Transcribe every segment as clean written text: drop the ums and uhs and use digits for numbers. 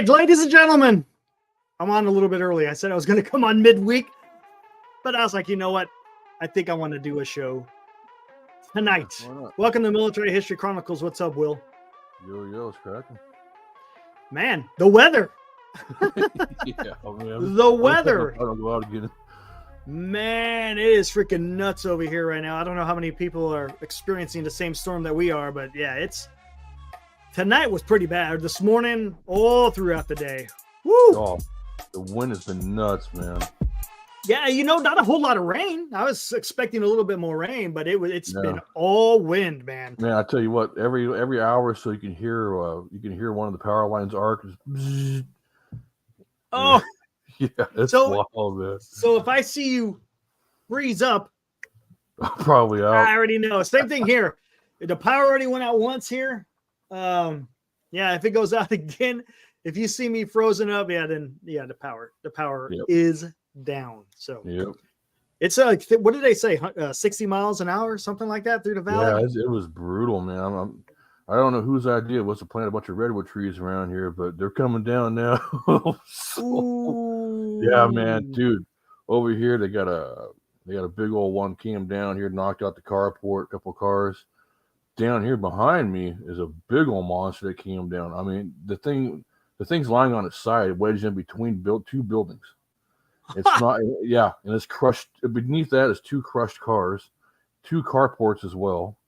right, ladies and gentlemen, I'm on a little bit early. I said I was going to come on midweek, but I was like, you know what? I think I want to do a show tonight. Welcome to Military History Chronicles. What's up, Will? Yo, it's cracking. Man, the weather. Yeah, man. The weather. I don't go out again. Man, it is freaking nuts over here right now. I don't know how many people are experiencing the same storm that we are, but yeah, tonight was pretty bad. This morning, all throughout the day. Woo! Oh, the wind has been nuts, man. Yeah, not a whole lot of rain. I was expecting a little bit more rain, but it's been all wind, man. Man, I tell you what, every hour or so you can hear one of the power lines arc. Oh, yeah, it's wild, man. So if I see you freeze up, probably out. I already know. Same thing here. The power already went out once here. Yeah, if it goes out again, if you see me frozen up, then the power is down. So it's what did they say? 60 miles an hour, something like that through the valley. Yeah, it was brutal, man. I don't know whose idea it was to plant a bunch of redwood trees around here, but they're coming down now. Yeah, man, dude. Over here they got a big old one came down here, knocked out the carport, a couple of cars. Down here behind me is a big old monster that came down. I mean, the thing's lying on its side, wedged in between two buildings. It's not, and it's crushed. Beneath that is two crushed cars, two carports as well.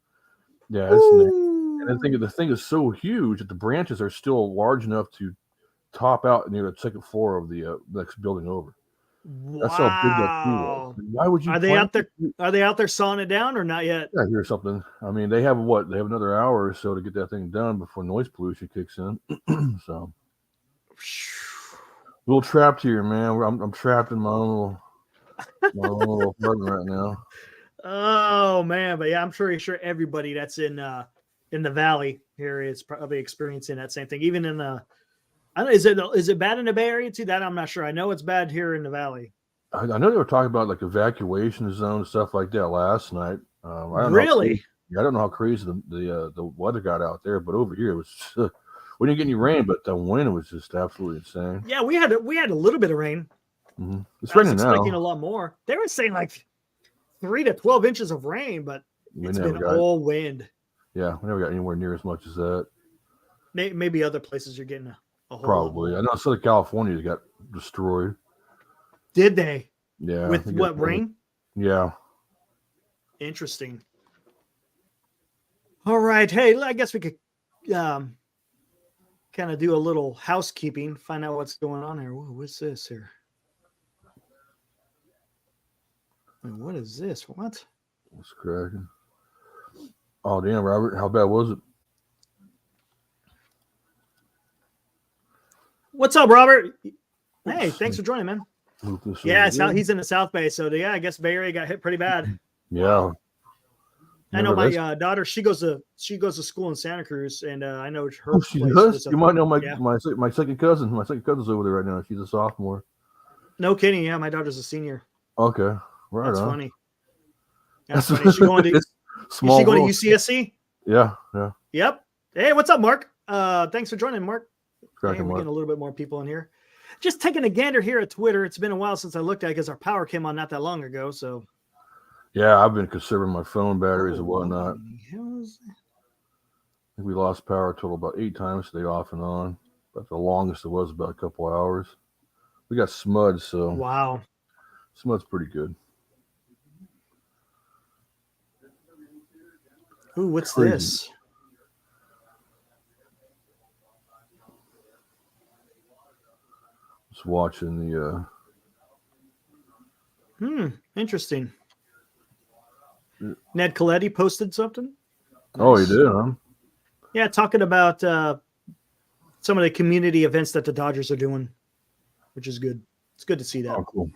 Yeah, and the thing is so huge that the branches are still large enough to top out near the second floor of the next building over. Wow. That's how big that tree was. Why would you? Are they out there? Are they out there sawing it down or not yet? Yeah, I hear something. I mean, they have another hour or so to get that thing done before noise pollution kicks in. So. A little trapped here, man. I'm trapped in my own little apartment right now. Oh man, but yeah, I'm sure everybody that's in the valley here is probably experiencing that same thing. Even in the, I don't know, is it bad in the Bay Area too? That I'm not sure. I know it's bad here in the valley. I know they were talking about like evacuation zone and stuff like that last night. Really? I don't know how crazy the weather got out there, but over here it was. We didn't get any rain, but the wind was just absolutely insane. Yeah, we had a little bit of rain. Mm-hmm. It's raining now. Expecting a lot more. They were saying like 3 to 12 inches of rain, but it's been all wind. Yeah, we never got anywhere near as much as that. Maybe other places are getting a whole probably. lot. I know Southern California got destroyed. Did they? Yeah. With what, rain? Yeah. Interesting. All right. Hey, I guess we could kind of do a little housekeeping, find out what's going on here. Whoa, what's this here? What is this? What? It's cracking. Oh, damn, Robert. How bad was it? What's up, Robert? Hey, thanks for joining, man. Yeah, he's in the South Bay, so I guess Bay Area got hit pretty bad. Yeah. I know my daughter. She goes to school in Santa Cruz, and I know her. She does. You might know my second cousin. My second cousin's over there right now. She's a sophomore. No kidding. Yeah, my daughter's a senior. Okay, right. That's on. Funny. That's funny. Is she going to UCSC? Yeah. Yep. Hey, what's up, Mark? Thanks for joining, Mark. We're getting a little bit more people in here. Just taking a gander here at Twitter. It's been a while since I looked at it because our power came on not that long ago. So. Yeah, I've been conserving my phone batteries and whatnot. I think we lost power a total about 8 times today, off and on. But the longest it was about a couple of hours. We got SMUD, so wow, SMUD's pretty good. Ooh, what's this? Just watching the. Interesting. Ned Coletti posted something. Oh, he did, huh? Yeah, talking about some of the community events that the Dodgers are doing, which is good. It's good to see that. Oh, cool.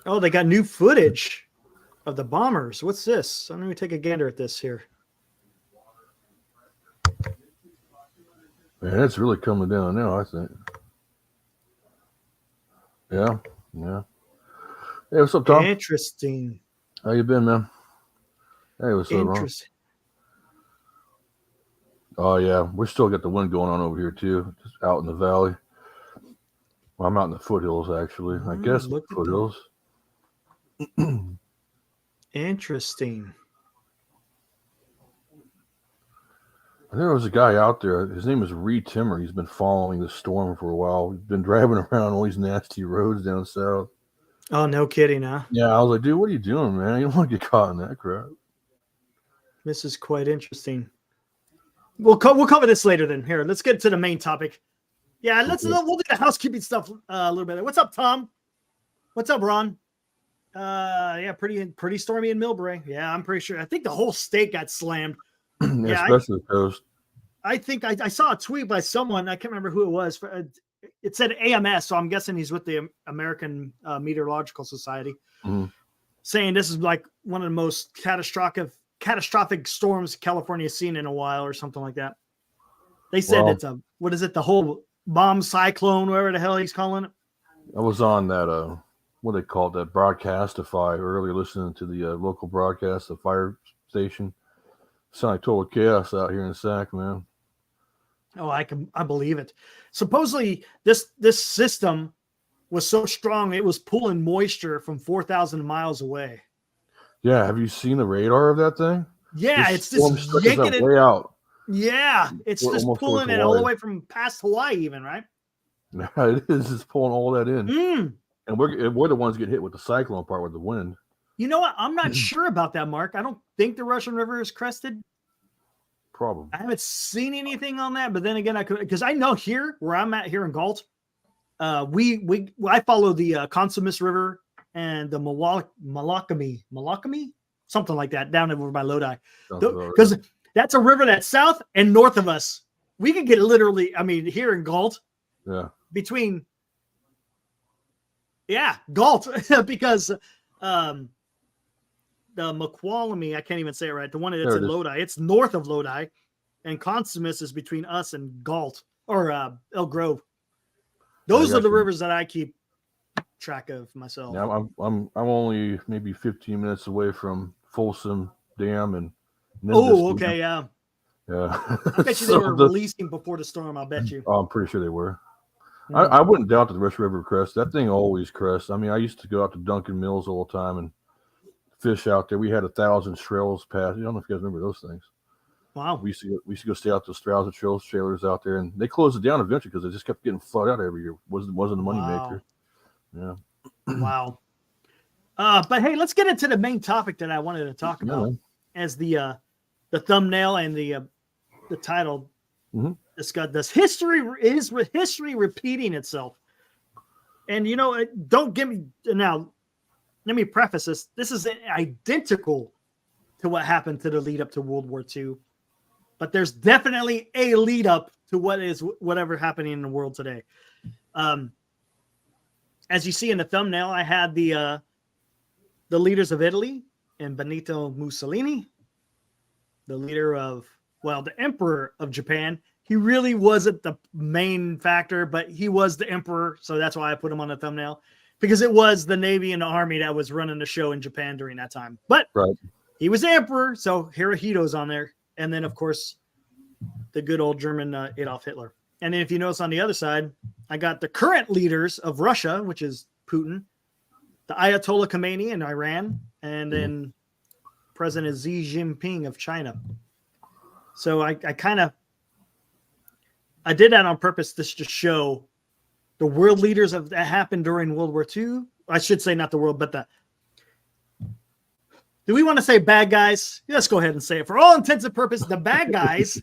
Oh, they got new footage of the Bombers. What's this? Let me take a gander at this here. Man, it's really coming down now, I think. Yeah. Hey, what's up, Tom? Interesting. How you been, man? Hey, what's up, Ron? Oh yeah, we still got the wind going on over here too, just out in the valley. Well, I'm out in the foothills actually. I guess Look at that. foothills. Interesting. There was a guy out there. His name is Reed Timmer. He's been following the storm for a while. He's been driving around all these nasty roads down south. Oh, no kidding, huh? Yeah, I was like, dude, what are you doing, man? You don't want to get caught in that crap. This is quite interesting. We'll cover this later then. Here, let's get to the main topic. Yeah, we'll do the housekeeping stuff a little bit. What's up, Tom? What's up, Ron? Yeah, pretty stormy in Millbrae. Yeah, I'm pretty sure. I think the whole state got slammed. Yeah, especially the coast. I think I saw a tweet by someone. I can't remember who it was. It said AMS, so I'm guessing he's with the American Meteorological Society, saying this is like one of the most catastrophic storms California's seen in a while, or something like that. They said it's the whole bomb cyclone, whatever the hell he's calling it. I was on that what they call it, that Broadcastify earlier, listening to the local broadcast, the fire station. Sound like total chaos out here in Sac, man. Oh, I believe it. Supposedly, this system was so strong it was pulling moisture from 4,000 miles away. Yeah, have you seen the radar of that thing? Yeah, it's just yanking it way out. Yeah, it's just pulling it all the way from past Hawaii, even, right? Yeah, it is. It's pulling all that in, and we're the ones get hit with the cyclone part with the wind. You know what? I'm not sure about that, Mark. I don't think the Russian River is crested. Probably. I haven't seen anything on that, but then again, I could, because I know here where I'm at here in Galt, I follow the Consumnes River and the Malakami, something like that, down over by Lodi, because that's a river that's south and north of us. We could get literally, I mean, here in Galt, between, Galt, because the Maqualamy, I can't even say it right. The one that's in Lodi, it's north of Lodi, and Consumnes is between us and Galt or Elk Grove. Those are the rivers that I keep track of myself. Yeah, I'm only maybe 15 minutes away from Folsom Dam and. Okay, yeah. I bet you they were releasing before the storm. I bet you. Oh, I'm pretty sure they were. I wouldn't doubt that the Russian River crests. That thing always crests. I mean, I used to go out to Duncan Mills all the time and fish out there. We had 1,000 trails pass. I don't know if you guys remember those things. Wow. We used to go stay out those 1,000 trailers out there, and they closed it down eventually because they just kept getting flooded out every year. Wasn't a money maker. Yeah. Wow. But hey, let's get into the main topic that I wanted to talk about as the thumbnail and the title. This history repeating itself. And don't give me now. Let me preface this. This is identical to what happened to the lead up to World War II, but there's definitely a lead up to whatever happening in the world today. As you see in the thumbnail, I had the leaders of Italy and Benito Mussolini, the leader of, the emperor of Japan. He really wasn't the main factor, but he was the emperor, so that's why I put him on the thumbnail. Because it was the Navy and the Army that was running the show in Japan during that time. But he was the emperor, so Hirohito's on there. And then, of course, the good old German Adolf Hitler. And then if you notice on the other side, I got the current leaders of Russia, which is Putin, the Ayatollah Khomeini in Iran, and then President Xi Jinping of China. So I did that on purpose just to show the world leaders that happened during World War II. I should say not the world, but do we want to say bad guys? Let's go ahead and say it. For all intents and purposes, the bad guys,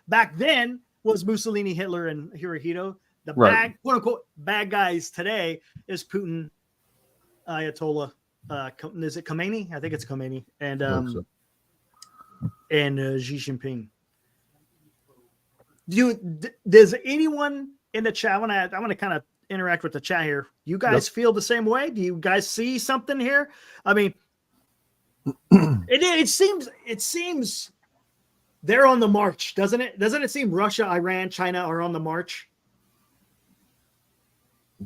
back then was Mussolini, Hitler, and Hirohito. The bad, quote unquote, bad guys today is Putin, Ayatollah, is it Khomeini? I think it's Khomeini, and Xi Jinping. Does anyone in the chat, I want to kind of interact with the chat here. You guys feel the same way? Do you guys see something here? I mean, it seems they're on the march, doesn't it? Doesn't it seem Russia, Iran, China are on the march?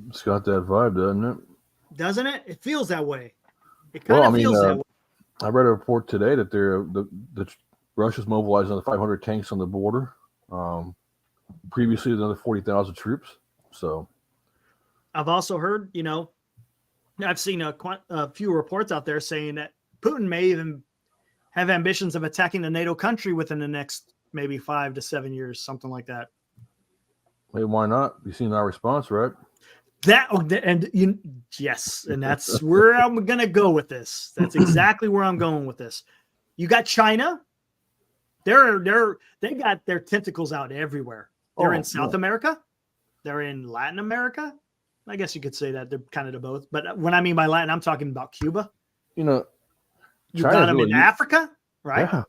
It's got that vibe, doesn't it? Doesn't it? It feels that way. It kind of feels that way. I read a report today that Russia's mobilized another 500 tanks on the border. Previously, another 40,000 troops. So, I've also heard, I've seen a few reports out there saying that Putin may even have ambitions of attacking a NATO country within the next maybe 5 to 7 years, something like that. hey, why not? You've seen our response, right? Yes, and that's where I'm gonna go with this. That's exactly where I'm going with this. You got China. They got their tentacles out everywhere. They're in South America. They're in Latin America. I guess you could say that they're kind of both. But when I mean by Latin, I'm talking about Cuba. You got them in Africa, right? Yeah.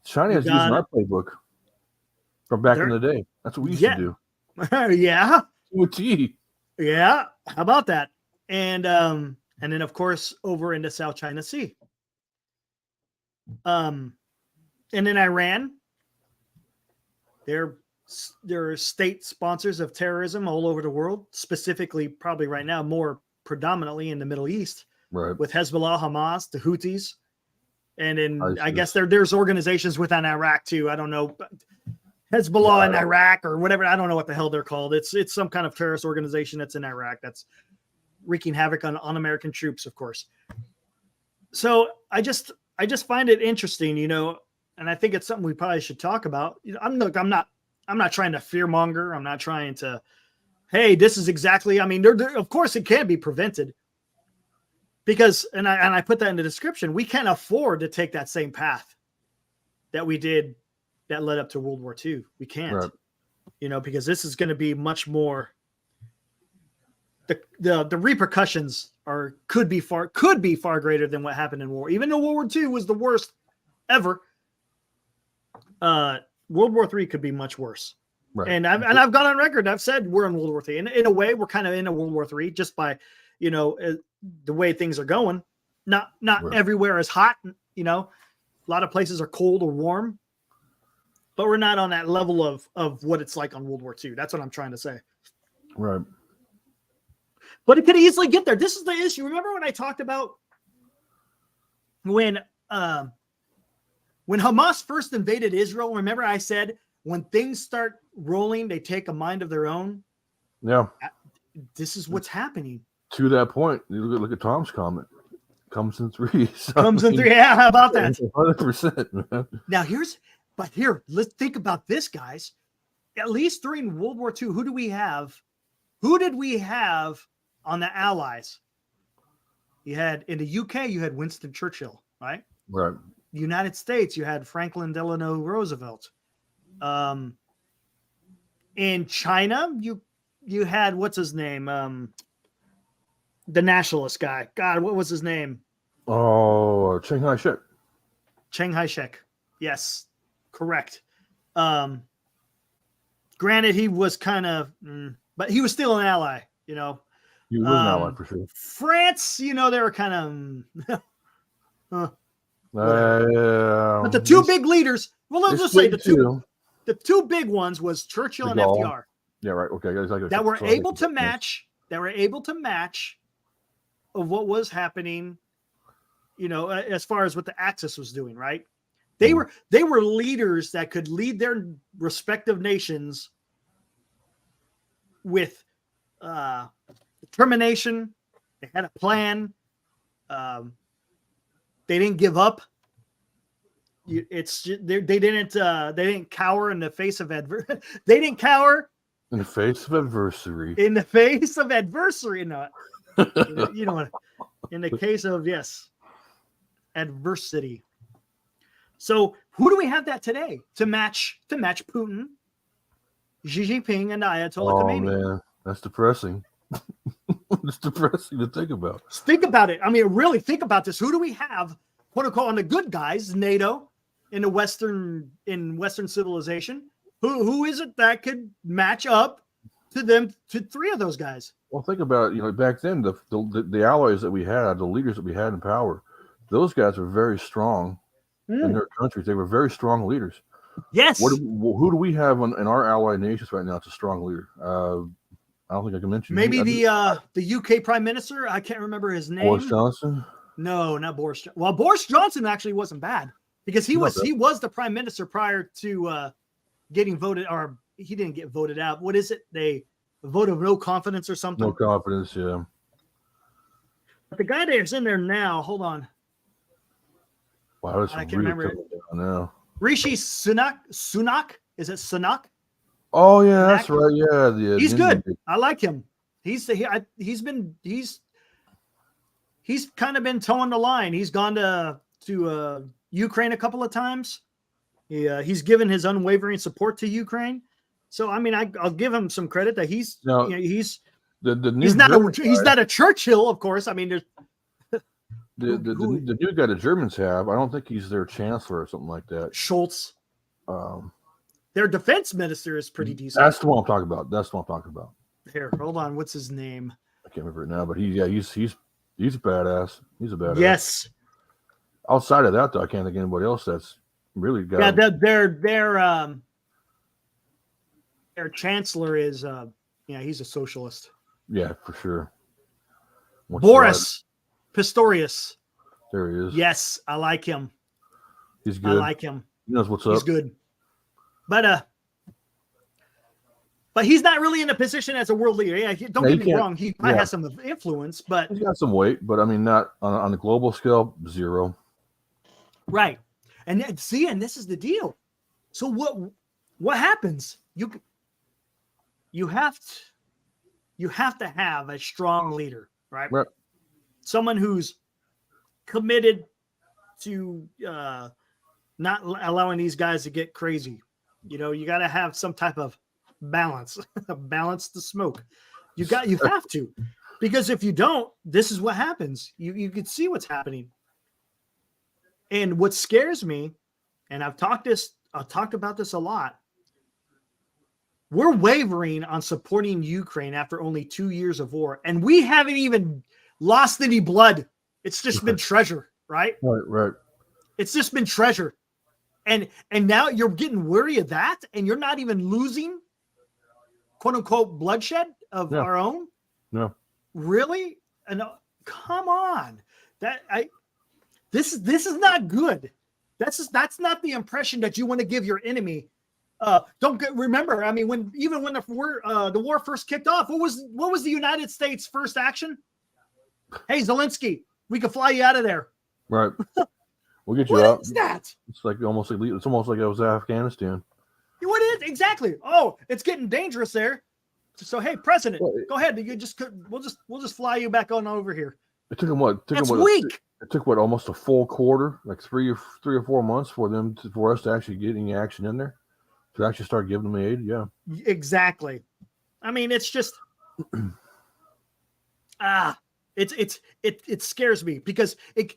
China is using our playbook from back in the day. That's what we used to do. Yeah. To a T. Yeah. How about that? And then of course over into South China Sea. And then Iran. They're state sponsors of terrorism all over the world, specifically probably right now more predominantly in the Middle East, right? With Hezbollah, Hamas, the Houthis, and then I guess there's organizations within Iraq too. I don't know, Hezbollah in Iraq or whatever. I don't know what the hell they're called. It's some kind of terrorist organization that's in Iraq that's wreaking havoc on American troops, of course. So I just find it interesting, and I think it's something we probably should talk about. I'm not trying to fearmonger. I'm not trying to, hey, this is exactly. I mean, of course it can be prevented because, and I put that in the description. We can't afford to take that same path that we did that led up to World War II. We can't, right. Because this is going to be much more. The repercussions could be far greater than what happened in war. Even though World War II was the worst ever, World War III could be much worse. Right. And I've gone on record. I've said we're in World War III. And in a way, we're kind of in a World War III just by, the way things are going. Not right. Everywhere is hot. A lot of places are cold or warm. But we're not on that level of what it's like on World War II. That's what I'm trying to say. Right. But it could easily get there. This is the issue. Remember when I talked about when Hamas first invaded Israel? Remember I said when things start rolling, they take a mind of their own. Yeah. This is what's happening. To that point, you look at Tom's comment. Comes in threes. Comes in three. Yeah, how about that? 100%, man. Now let's think about this, guys. At least during World War II, who did we have on the Allies? You had in the UK, you had Winston Churchill, right? Right. United States, you had Franklin Delano Roosevelt. In China, you had what's his name? The nationalist guy. God, what was his name? Oh, Chiang Kai-shek. Chiang Kai-shek. Yes, correct. Granted, he was kind of, but he was still an ally. He was an ally for sure. France, they were kind of. But the two big leaders. Well, let's just say the two big ones was Churchill and FDR. Yeah, right. Okay, that were able to match. That were able to match of what was happening. As far as what the Axis was doing, right? They were leaders that could lead their respective nations with determination. They had a plan. They didn't give up. It's they didn't cower in the face of adversity. They didn't cower in the face of adversity. In the face of adversity, no. In the case of adversity. So who do we have that today to match Putin, Xi Jinping, and Ayatollah Khomeini? Oh man, that's depressing. It's depressing to think about. Think about it. I mean, really think about this. Who do we have, quote unquote, on the good guys, NATO, in Western civilization? Who is it that could match up to them, to three of those guys? Well, think about it. Back then, the allies that we had, the leaders that we had in power, those guys were very strong in their countries. They were very strong leaders. Yes. Who do we have in our allied nations right now? It's a strong leader. I don't think I can mention. Maybe the UK Prime Minister. I can't remember his name. Boris Johnson. No, not Boris. Well, Boris Johnson actually wasn't bad. because he was the prime minister prior to getting voted, or he didn't get voted out. What is it? They vote of no confidence or something. No confidence, yeah. But the guy that's in there now, hold on. Wow, that's I can't remember. Now. Rishi Sunak. Is it Sunak? Oh yeah, that's right. Yeah, he's good. I like him. He's kind of been towing the line. He's gone to Ukraine a couple of times. He's given his unwavering support to Ukraine. So I mean, I'll give him some credit that he's not a Churchill, of course. I mean, there's the new guy the Germans have. I don't think he's their chancellor or something like that. Schultz. Their defense minister is pretty decent. That's the one I'm talking about. Here, hold on. What's his name? I can't remember it now, but he's a badass. He's a badass. Yes. Outside of that, though, I can't think of anybody else that's really got. Yeah, their chancellor is he's a socialist. Yeah, for sure. Boris Pistorius. There he is. Yes, I like him. He's good. I like him. He knows what's up. He's good. But he's not really in a position as a world leader. Yeah, don't get me wrong. He might have some influence, but he's got some weight. But I mean, not on a global scale, zero. Right. And this is the deal. So what happens? You have to have a strong leader, right? Right. Someone who's committed to not allowing these guys to get crazy. You got to have some type of balance, balance the smoke. You have to, because if you don't, this is what happens. You can see what's happening. And what scares me, and I've talked about this a lot. We're wavering on supporting Ukraine after only 2 years of war, and we haven't even lost any blood. It's just been treasure, right? Right. It's just been treasure. And now you're getting weary of that, and you're not even losing, quote unquote, bloodshed of our own. No, really, and come on, this is not good. That's not the impression that you want to give your enemy. Remember. I mean, when the war first kicked off, what was the United States' first action? Hey, Zelensky, we can fly you out of there. Right. We'll get you what out. What is that? It's almost like it was Afghanistan. What is exactly? Oh, it's getting dangerous there. So hey, President, go ahead. We'll just fly you back on over here. It took them what? Week. It took almost a full quarter, like three or 4 months for us to actually get any action in there, to actually start giving them aid. Yeah, exactly. I mean, it's just it scares me because it.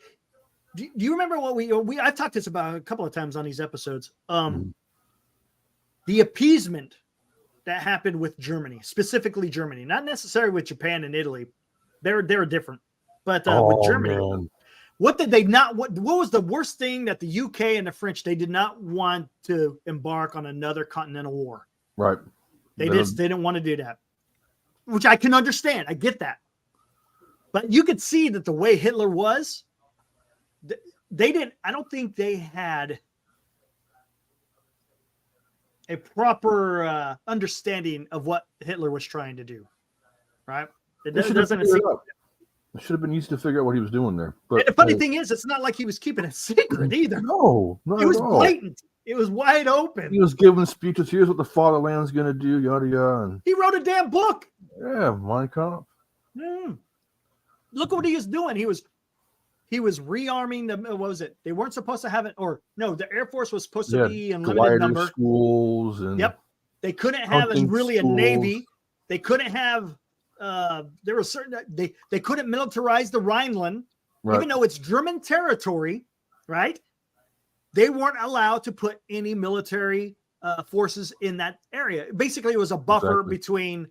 Do you remember what I've talked this about a couple of times on these episodes? The appeasement that happened with Germany, specifically Germany, not necessarily with Japan and Italy. They're different, but with Germany, man. What did they not? What was the worst thing that the UK and the French, they did not want to embark on another continental war? Right. They didn't want to do that, which I can understand. I get that, but you could see that the way Hitler was. They didn't. I don't think they had a proper understanding of what Hitler was trying to do. Right? It should have been easy to figure out what he was doing there. But and the funny thing is, it's not like he was keeping it secret either. No, not it was at all. Blatant. It was wide open. He was giving speeches. Here's what the fatherland's going to do. Yada yada. And he wrote a damn book. Yeah, Mein Kampf. Look what he was doing. He was rearming them. What was it? They weren't supposed to have it, or no, the Air Force was supposed to be in limited number. Schools and they couldn't have a navy. They couldn't have. There were certain they couldn't militarize the Rhineland, even though it's German territory, right? They weren't allowed to put any military forces in that area. Basically, it was a buffer between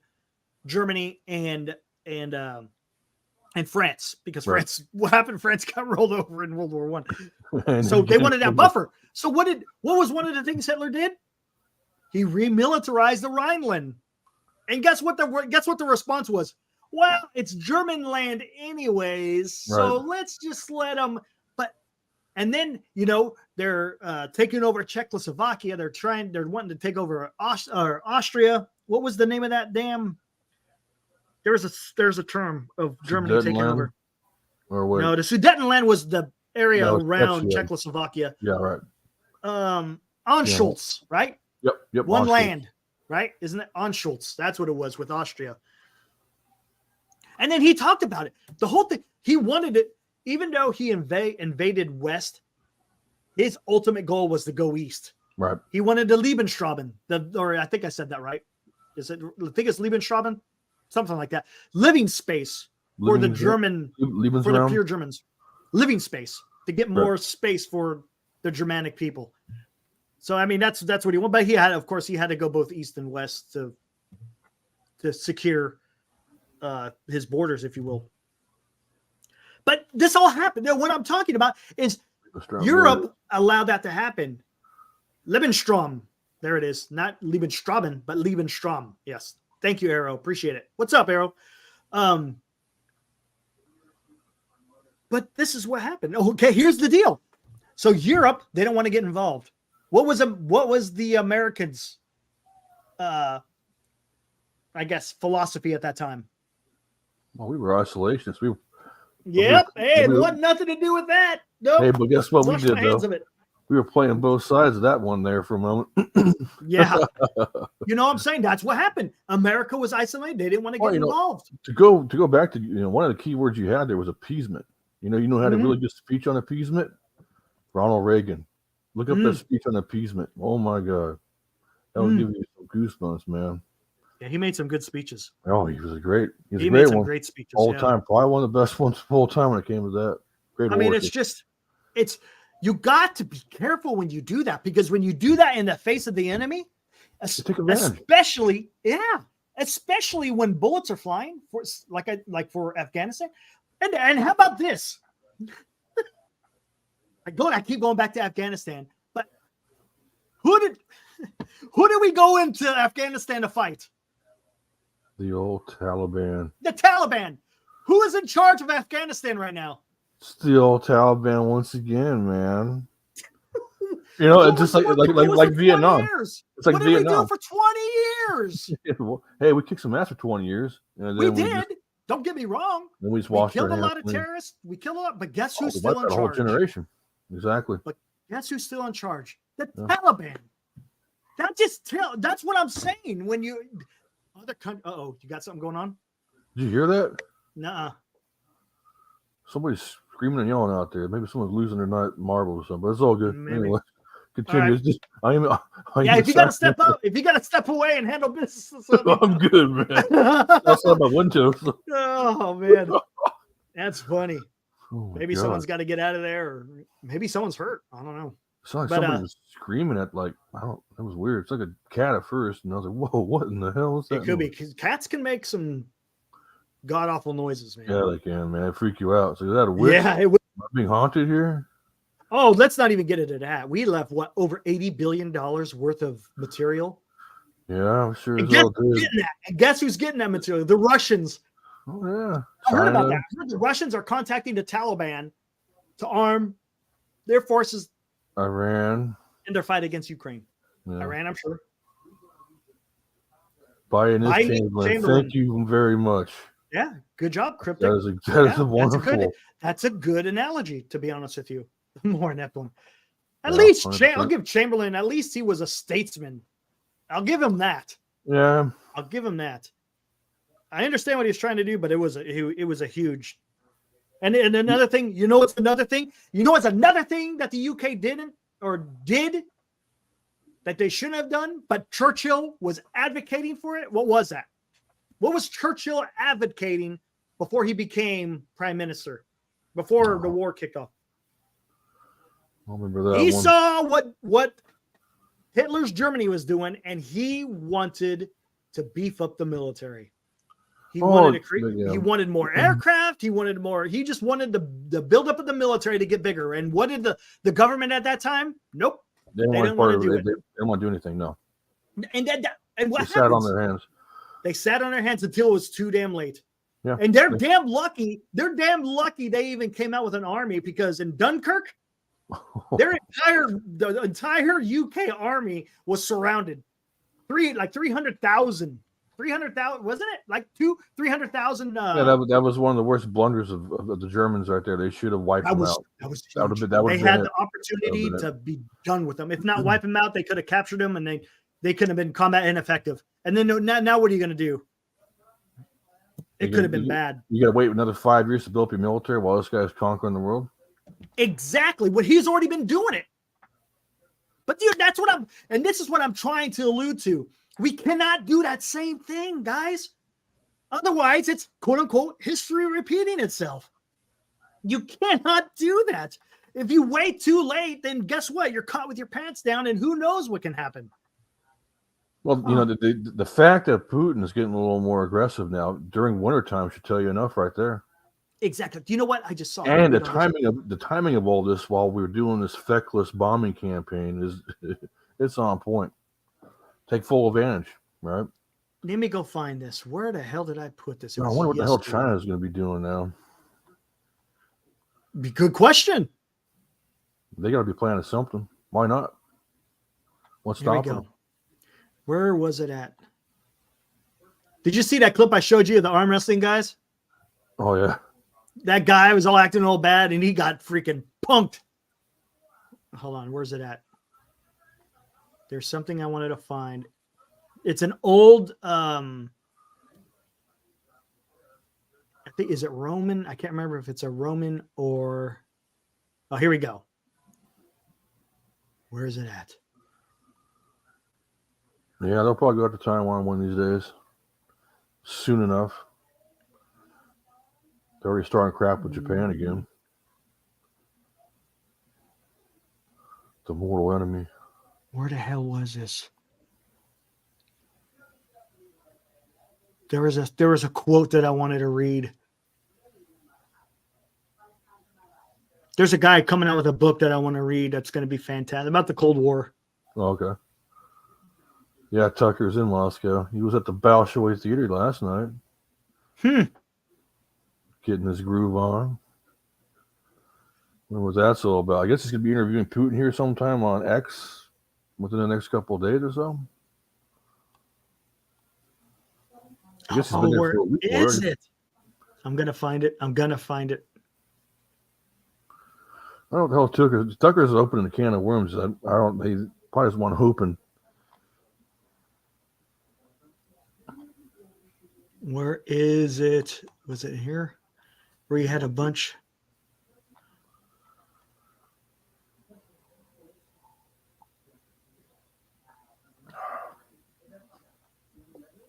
Germany and France, because France, what happened? France got rolled over in World War I. So they wanted that buffer. So what was one of the things Hitler did? He remilitarized the Rhineland. And guess what the response was? Well, it's German land anyways, so let's just let them. But And then, they're taking over Czechoslovakia. They're wanting to take over Austria. What was the name of that damn? There's a term of Germany taking over. Or what? No, the Sudetenland was the area around yeah. Czechoslovakia. Yeah, right. Anschutz, right? Yep. One Anschutz. land, right? Isn't it Anschutz? That's what it was with Austria. And then he talked about it. The whole thing, he wanted it, even though he invaded West, his ultimate goal was to go East. Right. He wanted the Lebensraum, or I think I said that right. I think it's Lebensraum, something like that. Living space for the pure Germans. Living space to get more space for the Germanic people. So, I mean, that's what he wanted. But he had to go both East and West to secure his borders, if you will. But this all happened. Now, what I'm talking about is Europe allowed that to happen. Lebensraum. There it is. Not Lebensraum, but Lebensraum. Yes. Thank you, Arrow. Appreciate it. What's up, Arrow? But this is what happened. Okay, here's the deal. So Europe, they don't want to get involved. What was the Americans' I guess philosophy at that time? Well, we were isolationists. Yep. Hey, it wasn't nothing to do with that. Nope. Hey, but guess what we did though? We were playing both sides of that one there for a moment. Yeah. You know what I'm saying? That's what happened. America was isolated. They didn't want to get involved. To go back to one of the key words you had there was appeasement. You know how to really good speech on appeasement? Ronald Reagan. Look up that speech on appeasement. Oh my God. That would give you some goosebumps, man. Yeah, he made some good speeches. Oh, he made some great speeches all time. Probably one of the best ones of all time when it came to that. Great. I mean, it's you got to be careful when you do that, because when you do that in the face of the enemy, especially when bullets are flying for Afghanistan. And how about this? I keep going back to Afghanistan, but who did we go into Afghanistan to fight? The old Taliban. The Taliban. Who is in charge of Afghanistan right now? It's the old Taliban once again, man. It's just like Vietnam. Years. It's like what Vietnam. Did we do for 20 years? Hey, we kicked some ass for 20 years. We did. Don't get me wrong. Then we killed a lot of terrorists. We killed a lot, but guess who's still in charge? Whole generation. Exactly. But guess who's still in charge? The Taliban. That's what I'm saying. When you other country, you got something going on? Did you hear that? Nuh-uh. Somebody's screaming and yelling out there. Maybe someone's losing their marbles or something. But it's all good. Maybe. Anyway, continue. Right. If you got to step up, if you got to step away and handle business, I'm good, man. That's not my window. Oh man, that's funny. Oh maybe someone's got to get out of there, or maybe someone's hurt. I don't know. It's like somebody was screaming at it was weird. It's like a cat at first, and I was like, "Whoa, what in the hell is that?" It could be, because cats can make some god awful noises, man. Yeah, they can, man. They freak you out. So is that a witch? Yeah, it would. Am I being haunted here? Oh, let's not even get into that. We left over $80 billion worth of material. Yeah, I'm sure. And guess who's getting that material? The Russians. Oh yeah, I heard about that. I heard the Russians are contacting the Taliban to arm their forces. Iran. In their fight against Ukraine. Yeah. Iran, I'm sure. Biden Chamberlain. Thank you very much. Yeah, good job, Cryptic. That is a wonderful. That's a good analogy, to be honest with you. More inept one. At least I'll give Chamberlain. At least he was a statesman. I'll give him that. Yeah, I'll give him that. I understand what he's trying to do, but it was a huge. And another thing, it's another thing. It's another thing that the UK did that they shouldn't have done, but Churchill was advocating for it. What was that? What was Churchill advocating before he became prime minister? Before the war kicked off? I remember that. He saw what Hitler's Germany was doing, and he wanted to beef up the military. He wanted He wanted more aircraft. He just wanted the build up of the military to get bigger. And what did the government at that time? Nope. They didn't want to do it. They didn't want to do anything. No. And what they sat on their hands. They sat on their hands until it was too damn late. Yeah. And they're damn lucky. They're damn lucky they even came out with an army, because in Dunkirk, The entire UK army was surrounded. 300,000, wasn't it? Like 300,000. Yeah, that was one of the worst blunders of the Germans right there. They should have wiped them out. That was That would huge. have been. They had the opportunity to be done with them. If not wipe them out, they could have captured them, and they could have been combat ineffective. And then now what are you going to do? It could have been bad. You got to wait another 5 years to build up your military while this guy's conquering the world. Exactly. What he's already been doing it. But dude, this is what I'm trying to allude to. We cannot do that same thing, guys. Otherwise, it's quote unquote history repeating itself. You cannot do that. If you wait too late, then guess what? You're caught with your pants down, and who knows what can happen. Well, the fact that Putin is getting a little more aggressive now during wintertime should tell you enough right there. Exactly. Do you know what I just saw? And the timing of all this while we were doing this feckless bombing campaign it's on point. Take full advantage, right? Let me go find this. Where the hell did I put this? I wonder what the hell China is going to be doing now. Good question. They got to be planning something. Why not? What's stopping them? Where was it at? Did you see that clip I showed you of the arm wrestling guys? Oh, yeah. That guy was all acting all bad, and he got freaking punked. Hold on. Where's it at? There's something I wanted to find. It's an old, I think, is it Roman? I can't remember if it's a Roman or, oh, here we go. Where is it at? Yeah, they'll probably go to Taiwan one of these days. Soon enough. They're already starting crap with Japan again. The mortal enemy. Where the hell was this? There was a quote that I wanted to read. There's a guy coming out with a book that I want to read that's going to be fantastic about the Cold War. Oh, okay. Yeah, Tucker's in Moscow. He was at the Bolshoi Theater last night. Getting his groove on. What was that all about? I guess he's going to be interviewing Putin here sometime on X within the next couple of days or so. I guess he's been there for a week already. It? I'm going to find it. I don't know what the hell Tucker's opening a can of worms. He probably just want hoping. Where is it? Was it here? Where you had a bunch?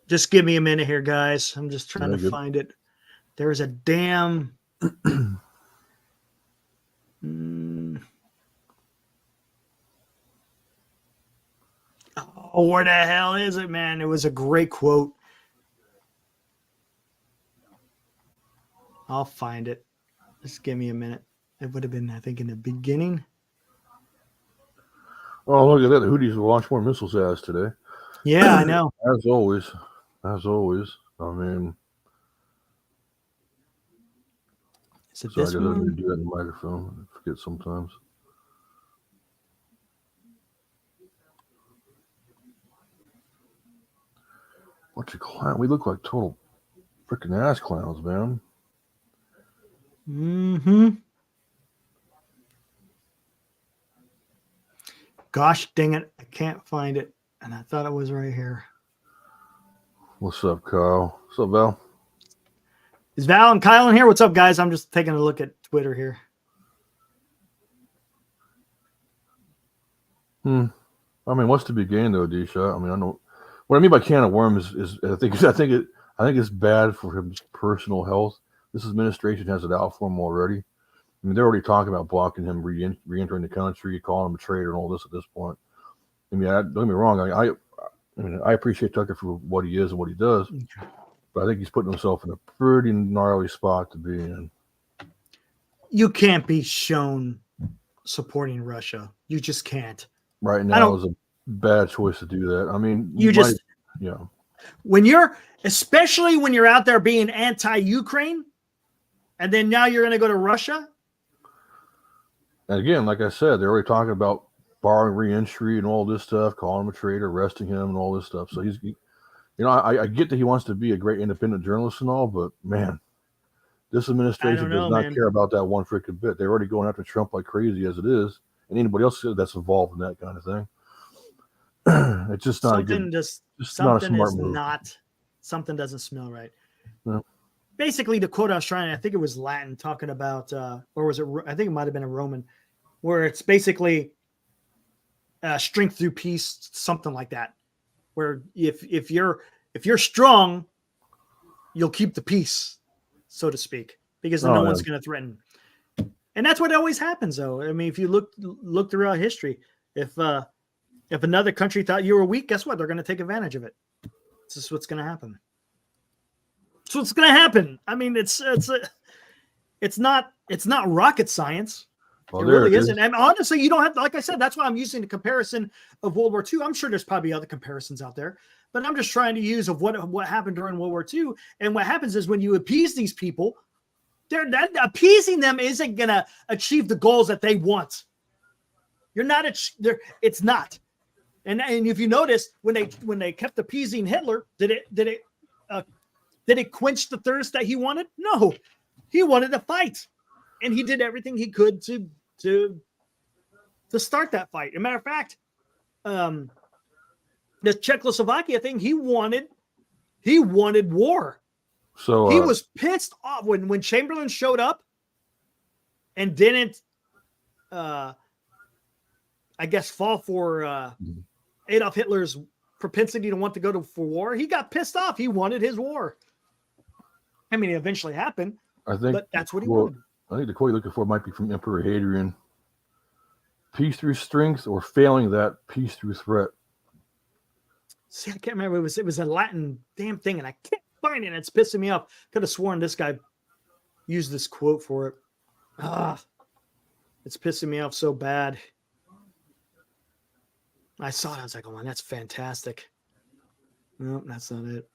Just give me a minute here, guys. I'm just trying to find it. There is a damn. Oh, where the hell is it, man? It was a great quote. I'll find it. Just give me a minute. It would have been, I think, in the beginning. Oh, look at that. The Houthis will launch more missiles at us today. Yeah, I know. As always. I mean. Is it sorry, this I one? didn't do that in the microphone. I forget sometimes. Bunch of clowns. We look like total freaking ass clowns, man. Gosh dang it. I can't find it. And I thought it was right here. What's up, Kyle? What's up, Val? Is Val and Kyle in here? What's up, guys? I'm just taking a look at Twitter here. I mean, what's to be gained, though, Disha? I mean, I know what I mean by can of worms is I think it's bad for his personal health. This administration has it out for him already. I mean, they're already talking about blocking him re-entering the country, calling him a traitor, and all this at this point. I mean, don't get me wrong. I appreciate Tucker for what he is and what he does, but I think he's putting himself in a pretty gnarly spot to be in. You can't be shown supporting Russia. You just can't. Right now is a bad choice to do that. I mean, especially when you're out there being anti-Ukraine, and then now you're going to go to Russia. And again, like I said, they're already talking about barring re-entry and all this stuff, calling him a traitor, arresting him, and all this stuff. So I get that he wants to be a great independent journalist and all, but man, this administration does not care about that one freaking bit. They're already going after Trump like crazy as it is, and anybody else that's involved in that kind of thing. It's just not something a good. just Just not a something smart is move. not something doesn't smell right. No. Basically, the quote I was trying, I think it was Latin, talking about, or was it? I think it might have been a Roman, where it's basically strength through peace, something like that. Where if you're strong, you'll keep the peace, so to speak, because no one's going to threaten. And that's what always happens, though. I mean, if you look throughout history, if another country thought you were weak, guess what? They're going to take advantage of it. This is what's going to happen. So what's going to happen? I mean, it's not rocket science. Well, it really isn't. And honestly, you don't have to, like I said, that's why I'm using the comparison of World War II. I'm sure there's probably other comparisons out there, but I'm just trying to use of what happened during World War II. And what happens is when you appease these people, appeasing them isn't going to achieve the goals that they want. It's not. And if you notice, when they kept appeasing Hitler, did it quench the thirst that he wanted? No, he wanted to fight, and he did everything he could to start that fight. As a matter of fact, the Czechoslovakia thing, he wanted war. So he was pissed off when Chamberlain showed up and didn't, I guess, fall for Adolf Hitler's propensity to want to go for war. He got pissed off. He wanted his war. I mean, it eventually happened, but that's what he wanted. I think the quote you're looking for might be from Emperor Hadrian. Peace through strength, or failing that, peace through threat. See, I can't remember. It was a Latin damn thing, and I can't find it. It's pissing me off. Could have sworn this guy used this quote for it. It's pissing me off so bad. I saw it. I was like, oh, man, that's fantastic. No, that's not it.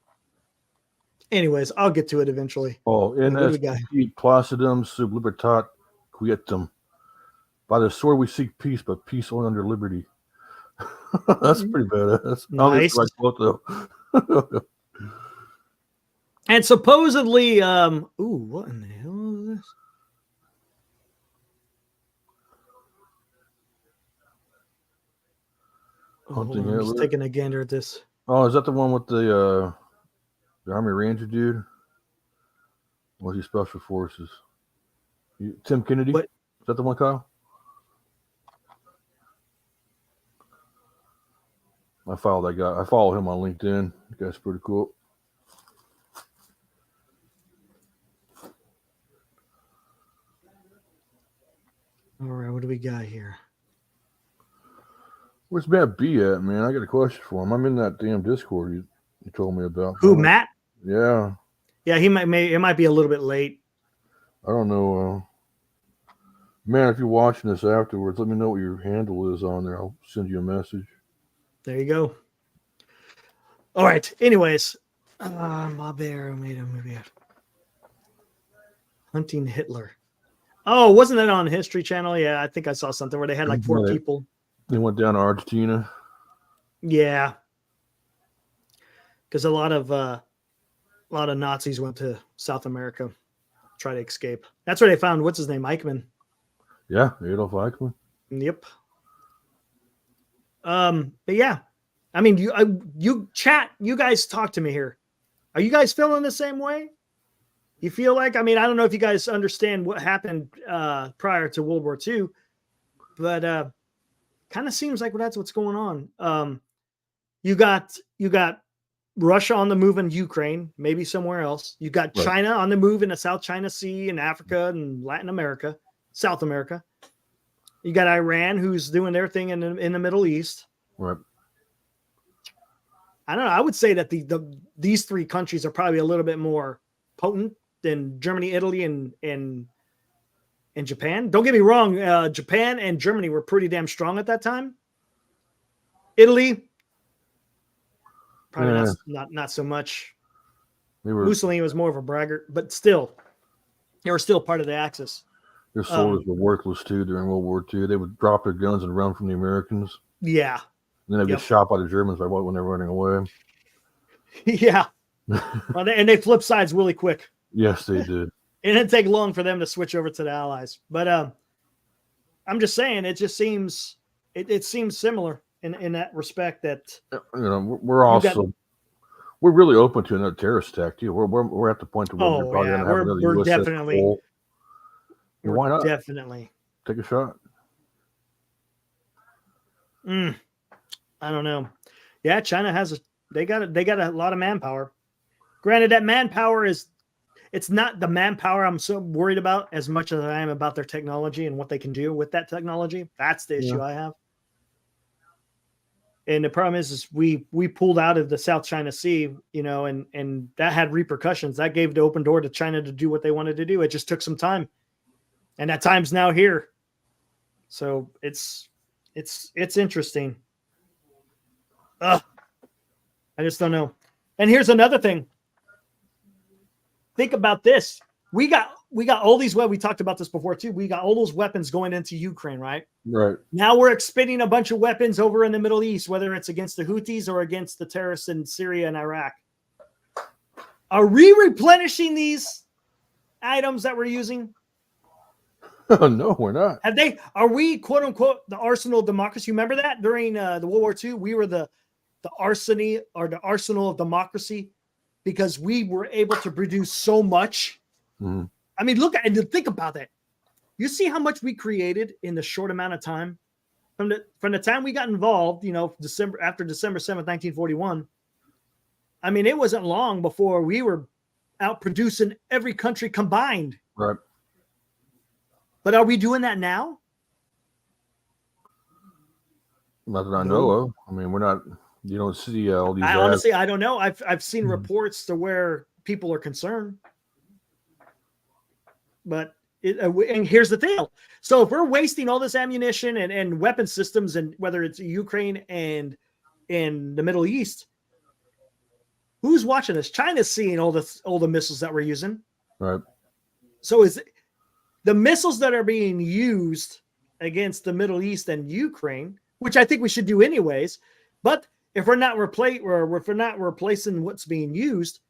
Anyways, I'll get to it eventually. Oh, in placidum sub libertat quietum. By the sword we seek peace, but peace only under liberty. That's pretty badass. Nice. Right quote, though. And supposedly, what in the hell is this? I'm just taking a gander at this. Oh, is that the one with the Army Ranger dude? Was he Special Forces? Tim Kennedy? What? Is that the one, Kyle? I follow that guy. I follow him on LinkedIn. That guy's pretty cool. All right, what do we got here? Where's Matt B at, man? I got a question for him. I'm in that damn Discord you told me about. Who, Matt? Yeah. Yeah, it might be a little bit late. I don't know. Man, if you're watching this afterwards, let me know what your handle is on there. I'll send you a message. There you go. All right. Anyways, my bear made a movie. Hunting Hitler. Oh, wasn't that on History Channel? Yeah, I think I saw something where they had like 4 people. They went down to Argentina. Yeah, because a lot of Nazis went to South America, try to escape. That's where they found what's his name, Eichmann. Yeah, Adolf Eichmann. Yep. But yeah, I mean, you chat, you guys talk to me here. Are you guys feeling the same way? You feel like, I mean, I don't know if you guys understand what happened prior to World War II, but kind of seems like that's what's going on. You got Russia on the move in Ukraine, maybe somewhere else. You got China on the move in the South China Sea and Africa and Latin America, South America. You got Iran, who's doing their thing in the Middle East. Right. I don't know. I would say that these 3 countries are probably a little bit more potent than Germany, Italy, and Japan. Don't get me wrong. Japan and Germany were pretty damn strong at that time. Italy, probably not so much. Mussolini was more of a braggart, but still, they were still part of the Axis. Their soldiers were worthless too during World War II. They would drop their guns and run from the Americans. Yeah. And then they'd get shot by the Germans when they're running away. Yeah. And they flip sides really quick. Yes, they did. It didn't take long for them to switch over to the Allies. But I'm just saying, it just seems it seems similar in that respect. That we're really open to another terrorist attack too. We're at the point where we're probably going to have another we're USS definitely. Cole. Why not? Definitely take a shot. I don't know. Yeah, China they got a lot of manpower. Granted, that manpower it's not the manpower I'm so worried about as much as I am about their technology and what they can do with that technology. That's the issue I have. And the problem is we pulled out of the South China Sea, and that had repercussions. That gave the open door to China to do what they wanted to do. It just took some time, and that time's now here. So it's interesting. I just don't know. And here's another thing. Think about this. We got all these we talked about this before too. We got all those weapons going into Ukraine, right? Right. Now we're expending a bunch of weapons over in the Middle East, whether it's against the Houthis or against the terrorists in Syria and Iraq. Are we replenishing these items that we're using? No, we're not. Are we, quote unquote, the arsenal of democracy? You remember that during the World War II? We were the arsenal of democracy because we were able to produce so much. Mm-hmm. I mean, think about that. You see how much we created in the short amount of time from the time we got involved, after December 7th, 1941. I mean, it wasn't long before we were out producing every country combined. Right. But are we doing that now? Not that I know of. I mean, we're not. You don't see all these. Honestly, I don't know. I've seen reports to where people are concerned. But and here's the thing. So if we're wasting all this ammunition and weapon systems, and whether it's Ukraine and in the Middle East, who's watching this? China's seeing all the missiles that we're using. Right. So is the missiles that are being used against the Middle East and Ukraine, which I think we should do anyways, but if we're not replacing what's being used,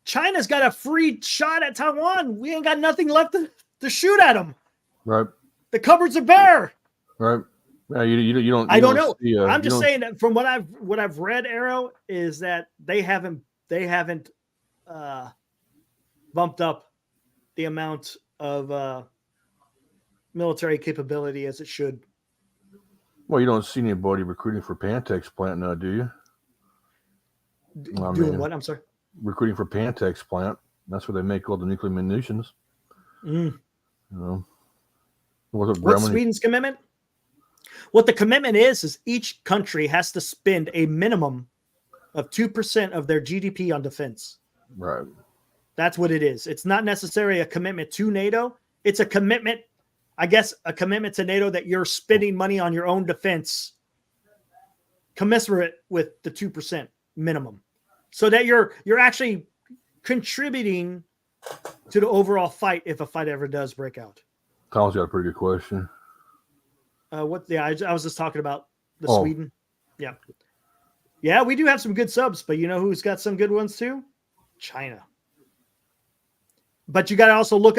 China's got a free shot at Taiwan. We ain't got nothing left to shoot at them. Right. The cupboards are bare. Right. Yeah, you don't. I don't know. I'm just saying that from what I've read, Arrow, is that they haven't bumped up the amount of military capability as it should. Well, you don't see anybody recruiting for Pantex plant now, do you? Doing what? I'm sorry. Recruiting for Pantex plant. That's where they make all the nuclear munitions. What's Sweden's commitment? What the commitment is each country has to spend a minimum of 2% of their GDP on defense. Right. That's what it is. It's not necessarily a commitment to NATO. It's a commitment, I guess, to NATO that you're spending money on your own defense commensurate with the 2% minimum. So that you're actually contributing to the overall fight if a fight ever does break out. Tom's got a pretty good question. I was just talking about Sweden. Yeah. Yeah, we do have some good subs, but you know who's got some good ones too? China. But you got to also look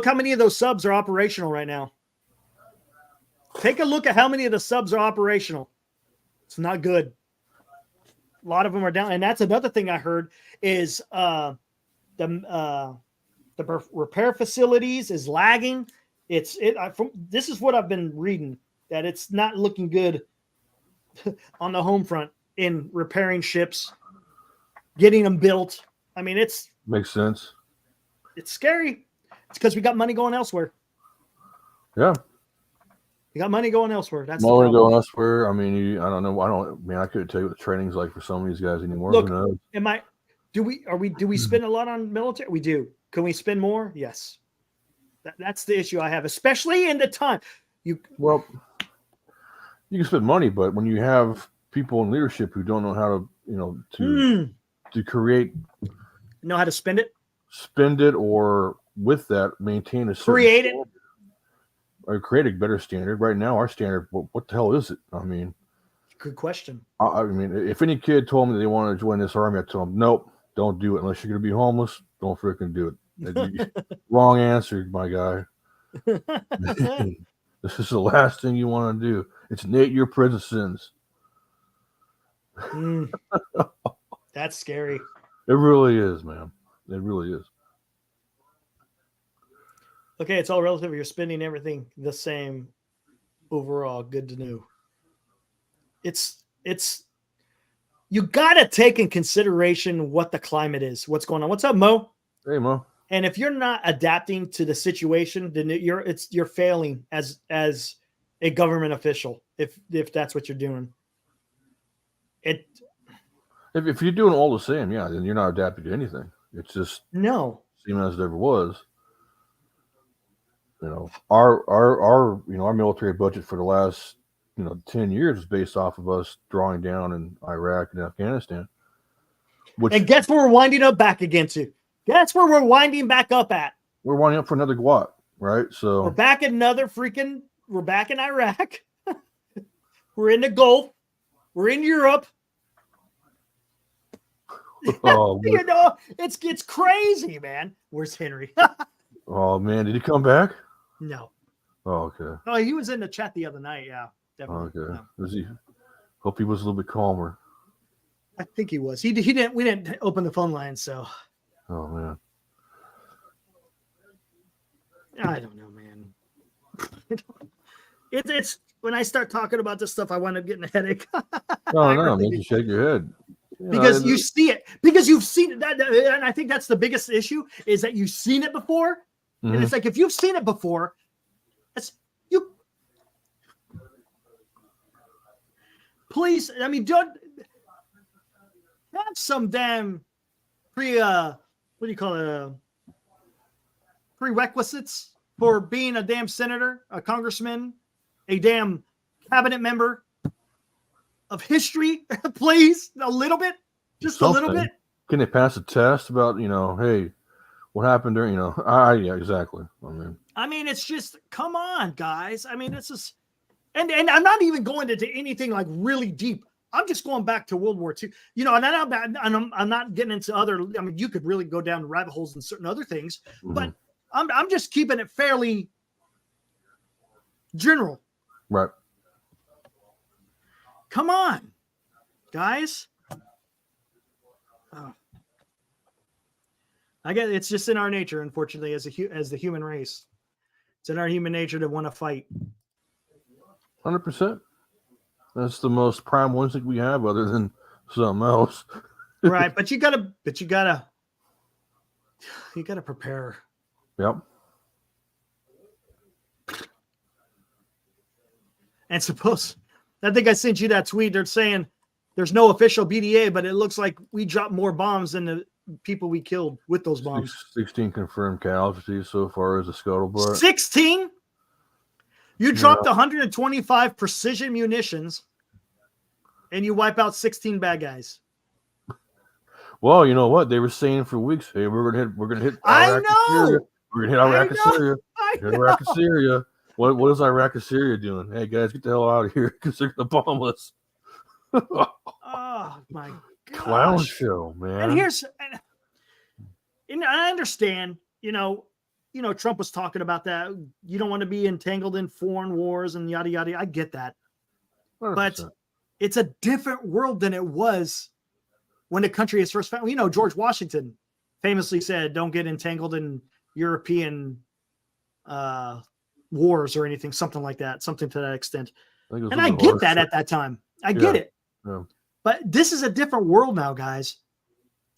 how many of those subs are operational right now. Take a look at how many of the subs are operational. It's not good. A lot of them are down. And that's another thing I heard is the repair facilities is lagging. This is what I've been reading, that it's not looking good on the home front in repairing ships, getting them built. I mean, makes sense. It's scary. It's because we got money going elsewhere. Yeah. We got money going elsewhere. That's money going elsewhere. I mean, I don't know. I couldn't tell you what the training's like for some of these guys anymore. Look, do we spend a lot on military? We do. Can we spend more? Yes. That's the issue I have, especially in the time. You can spend money, but when you have people in leadership who don't know how to, to create, know how to spend it, or with that, maintain a certain Create it. standard, or create a better standard. Right now, our standard, what the hell is it? I mean, good question. I mean, if any kid told me they wanted to join this army, I told them, nope, don't do it unless you're going to be homeless. Don't freaking do it. Wrong answer, my guy. This is the last thing you want to do. It's innate your prison sins. That's scary. It really is, man. It really is. Okay, it's all relative. You're spending everything the same overall. Good to know. It's you got to take in consideration what the climate is, what's going on. What's up, Mo? Hey, Mo. And if you're not adapting to the situation, then you're failing as a government official. If that's what you're doing, if you're doing all the same, yeah, then you're not adapting to anything. It's just same as it ever was. You know, our military budget for the last 10 years is based off of us drawing down in Iraq and Afghanistan. And guess where we're winding up back again to? That's where we're winding back up at. We're winding up for another GWAT, right? So we're back in we're back in Iraq. We're in the Gulf. We're in Europe. Oh, it's crazy, man. Where's Henry? Oh man, did he come back? No. Oh, okay. Oh, he was in the chat the other night. Yeah, definitely. Okay. No. Was he? Hope he was a little bit calmer. I think he was. He didn't. We didn't open the phone line, so. Oh man. I don't know, man. It's when I start talking about this stuff, I wind up getting a headache. No, make you shake your head. Because you see it, because you've seen it, and I think that's the biggest issue is that you've seen it before, and it's like if you've seen it before, you. Please, I mean, don't have some damn what do you call it? Prerequisites for being a damn senator, a congressman, a damn cabinet member of history, please, a little bit, just something. A little bit. Can they pass a test about, hey, what happened during, yeah, exactly. I mean, it's just, come on, guys. I mean, this is, and I'm not even going into anything like really deep. I'm just going back to World War II, and I'm not getting into other, I mean, you could really go down rabbit holes and certain other things, but I'm just keeping it fairly general. Right. Come on, guys. Oh. I guess it's just in our nature, unfortunately, as the human race. It's in our human nature to want to fight. 100%. That's the most primal instinct we have, other than something else. Right, but you gotta prepare. Yep. And suppose. I think I sent you that tweet. They're saying there's no official BDA, but it looks like we dropped more bombs than the people we killed with those bombs. 16 confirmed casualties so far as a scuttlebutt. 16? You dropped 125 precision munitions, and you wipe out 16 bad guys. Well, you know what? They were saying for weeks, hey, we're gonna hit Iraq and Syria. We're gonna hit Iraq and Syria. Iraq and Syria. What is Iraq and Syria doing? Hey guys, get the hell out of here because they're gonna bomb us. Oh my gosh. Clown show, man. And I understand, Trump was talking about that. You don't want to be entangled in foreign wars and yada yada. I get that. 100%. But it's a different world than it was when the country is first found. George Washington famously said, don't get entangled in European wars or anything, something like that, something to that extent. And I get that at that time. I get it. Yeah. But this is a different world now, guys.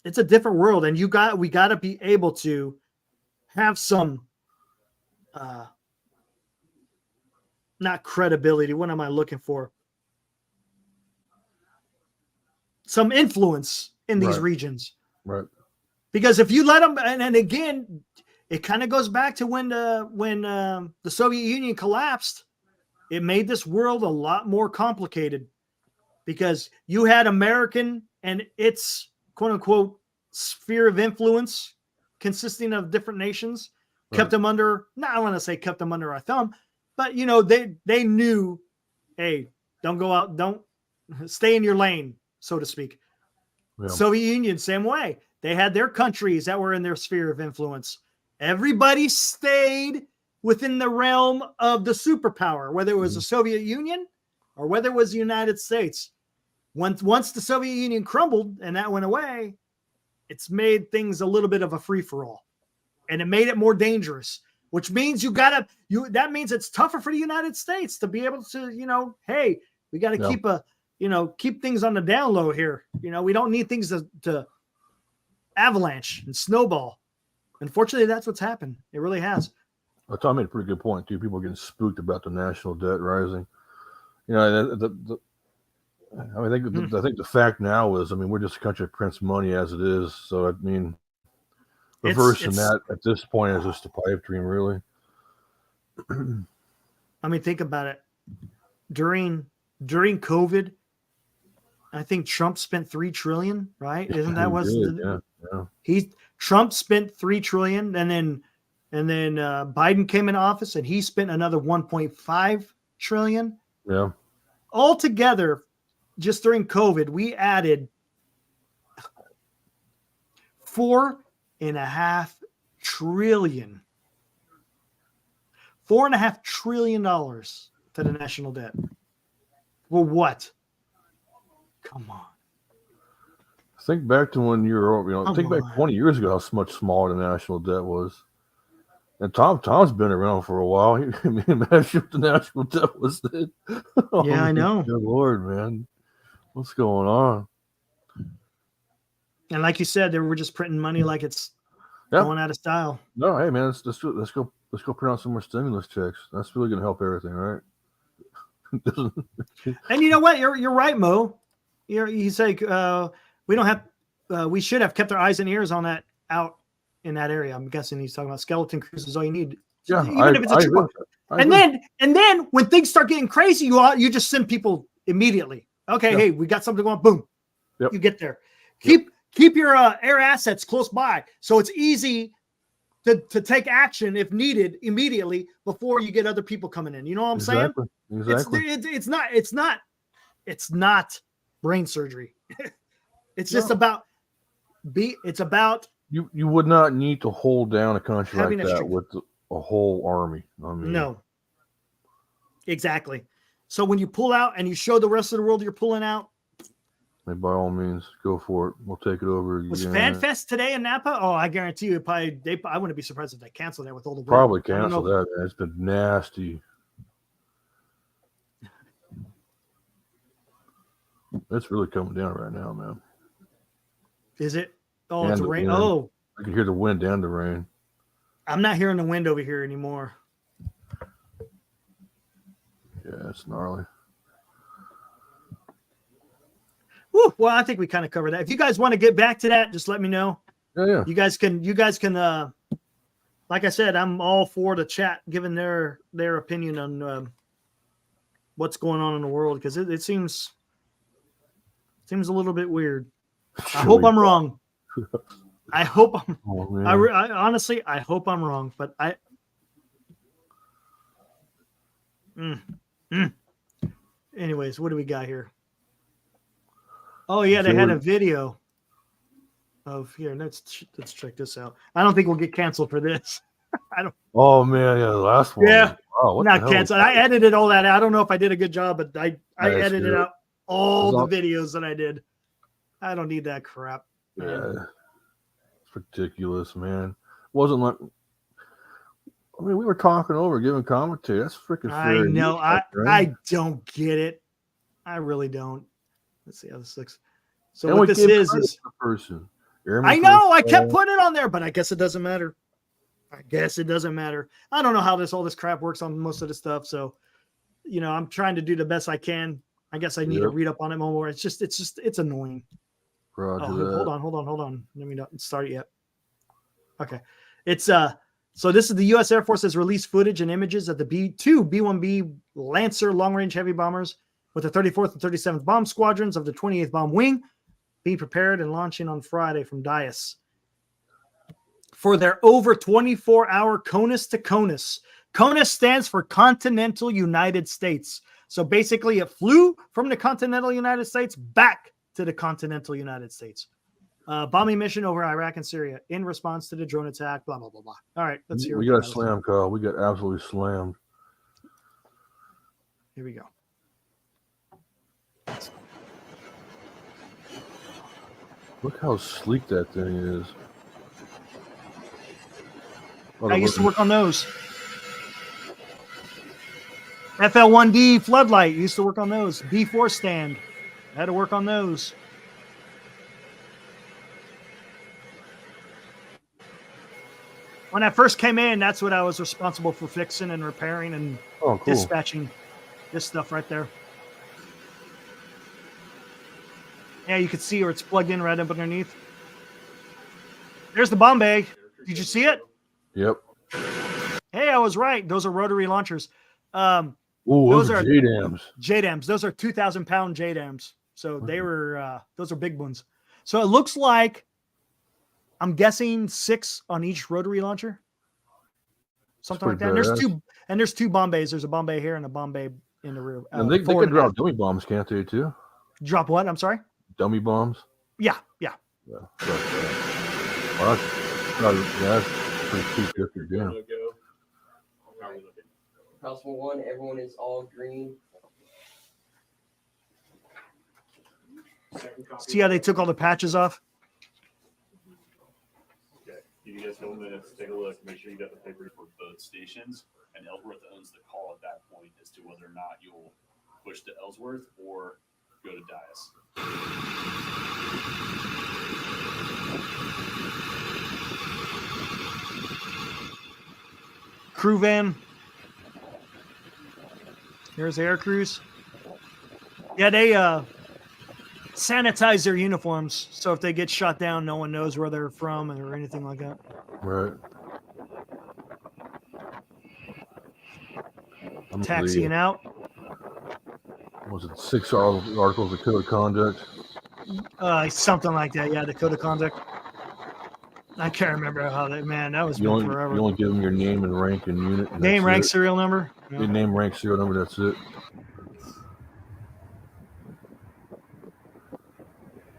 It's a different world. And we got to be able to have some, not credibility. What am I looking for? Some influence in these regions. Right. Because if you let them, and again, it kind of goes back to when the Soviet Union collapsed. It made this world a lot more complicated because you had American and its quote unquote sphere of influence consisting of different nations kept them under, not I want to say kept them under our thumb, but they knew, hey, don't go out, don't stay in your lane, so to speak. Yeah. Soviet Union, same way. They had their countries that were in their sphere of influence. Everybody stayed within the realm of the superpower, whether it was the Soviet Union or whether it was the United States. Once the Soviet Union crumbled and that went away, it's made things a little bit of a free-for-all. And it made it more dangerous, which means that means it's tougher for the United States to be able to, hey, we got to keep things on the down low here. We don't need things to avalanche and snowball. Unfortunately, that's what's happened. It really has. Well, Tom made a pretty good point too. People are getting spooked about the national debt rising. I think the fact now is, we're just a country that prints money as it is. So reversing that at this point is just a pipe dream, really. Think about it. During COVID, I think Trump spent $3 trillion, right? Isn't that what's Trump spent $3 trillion, and then Biden came in office and he spent another $1.5 trillion. Yeah. Altogether, just during COVID, we added $4.5 trillion to the national debt. Well, what? Come on. Think back to when you were, think back 20 years ago, how much smaller the national debt was. And Tom's been around for a while. Imagine what the national debt was then. Yeah, I know. Good Lord, man. What's going on? And like you said, they were just printing money like it's going out of style. No, hey, man, let's go print out some more stimulus checks. That's really going to help everything, right? And you know what? You're right, Mo. You say we should have kept our eyes and ears on that out in that area. I'm guessing he's talking about skeleton crews is all you need. Yeah, even if it's a true. And then when things start getting crazy, you just send people immediately. Okay, hey, we got something going. Boom, you get there. Keep your air assets close by, so it's easy to take action if needed immediately before you get other people coming in. You know what I'm saying? Exactly. It's not brain surgery. It's just about you would not need to hold down a country like that with a whole army. No. Exactly. So when you pull out and you show the rest of the world you're pulling out, by all means, go for it. We'll take it over. Was FanFest today in Napa? Oh, I guarantee you, I wouldn't be surprised if they canceled that with all the probably cancel that. Man. It's been nasty. It's really coming down right now, man. Is it? Oh, it's rain. Oh, I can hear the wind and the rain. I'm not hearing the wind over here anymore. Yeah, it's gnarly. Woo, well, I think we kind of covered that. If you guys want to get back to that, just let me know. Yeah. You guys can like I said, I'm all for the chat giving their opinion on what's going on in the world, because it seems a little bit weird. I hope I'm wrong. I hope I'm. Oh, I honestly, I hope I'm wrong, but I. Anyways, what do we got here? Oh yeah, they had a video of here. Let's check this out. I don't think we'll get canceled for this. I don't. Oh man, yeah, the last one. Yeah, wow, not canceled. I edited all that. I don't know if I did a good job, but I edited out all the videos that I did. I don't need that crap. Man. Yeah, it's ridiculous, man. It wasn't like. We were talking over, giving commentary. That's freaking fair. I know. I don't get it. I really don't. Let's see how this looks. So what this is the person. I know. I kept putting it on there, but I guess it doesn't matter. I don't know how all this crap works on most of the stuff. So, I'm trying to do the best I can. I guess I need to read up on it more. It's annoying. Hold on. Let me not start it yet. Okay. So this is the U.S. Air Force has released footage and images of the B-1B Lancer long-range heavy bombers with the 34th and 37th Bomb Squadrons of the 28th Bomb Wing being prepared and launching on Friday from Dias. for their over 24-hour CONUS to CONUS. CONUS stands for Continental United States. So basically it flew from the continental United States back to the continental United States. Bombing mission over Iraq and Syria in response to the drone attack, blah, blah, blah, blah. All right, let's hear. We got slammed, Kyle. We got absolutely slammed. Here we go. Look how sleek that thing is. I used to work on those. FL1D floodlight, used to work on those. B4 stand, I had to work on those. When I first came in, that's what I was responsible for fixing and repairing and dispatching this stuff right there. Yeah, you can see where it's plugged in right up underneath. There's the bomb bay. Did you see it? Yep. Hey, I was right. Those are rotary launchers. Those are JDAMs. JDAMs. Those are 2,000-pound JDAMs. So they were, those are big ones. So it looks like, I'm guessing 6 on each rotary launcher. Something like that. And there's two bomb bays. There's a bomb bay here and a bomb bay in the rear. And they can drop dummy bombs, can't they, too? Drop what? I'm sorry? Dummy bombs? Yeah. Well, that's pretty cheap if you're doing. House 1, everyone is all green. See how they took all the patches off? Okay. Give you guys a couple minutes to take a look. Make sure you got the paper for both stations. And Ellsworth owns the call at that point as to whether or not you'll push to Ellsworth or go to Dias. Crew van. Here's air crews. Yeah, they sanitize their uniforms, so if they get shot down, no one knows where they're from or anything like that. Right. Taxiing out. Was it 6 articles of code of conduct? Something like that. Yeah, the code of conduct. I can't remember how that. Man, that was forever. You only give them your name and rank and unit. Name, rank, serial number. Yeah. Name, rank, serial number. That's it.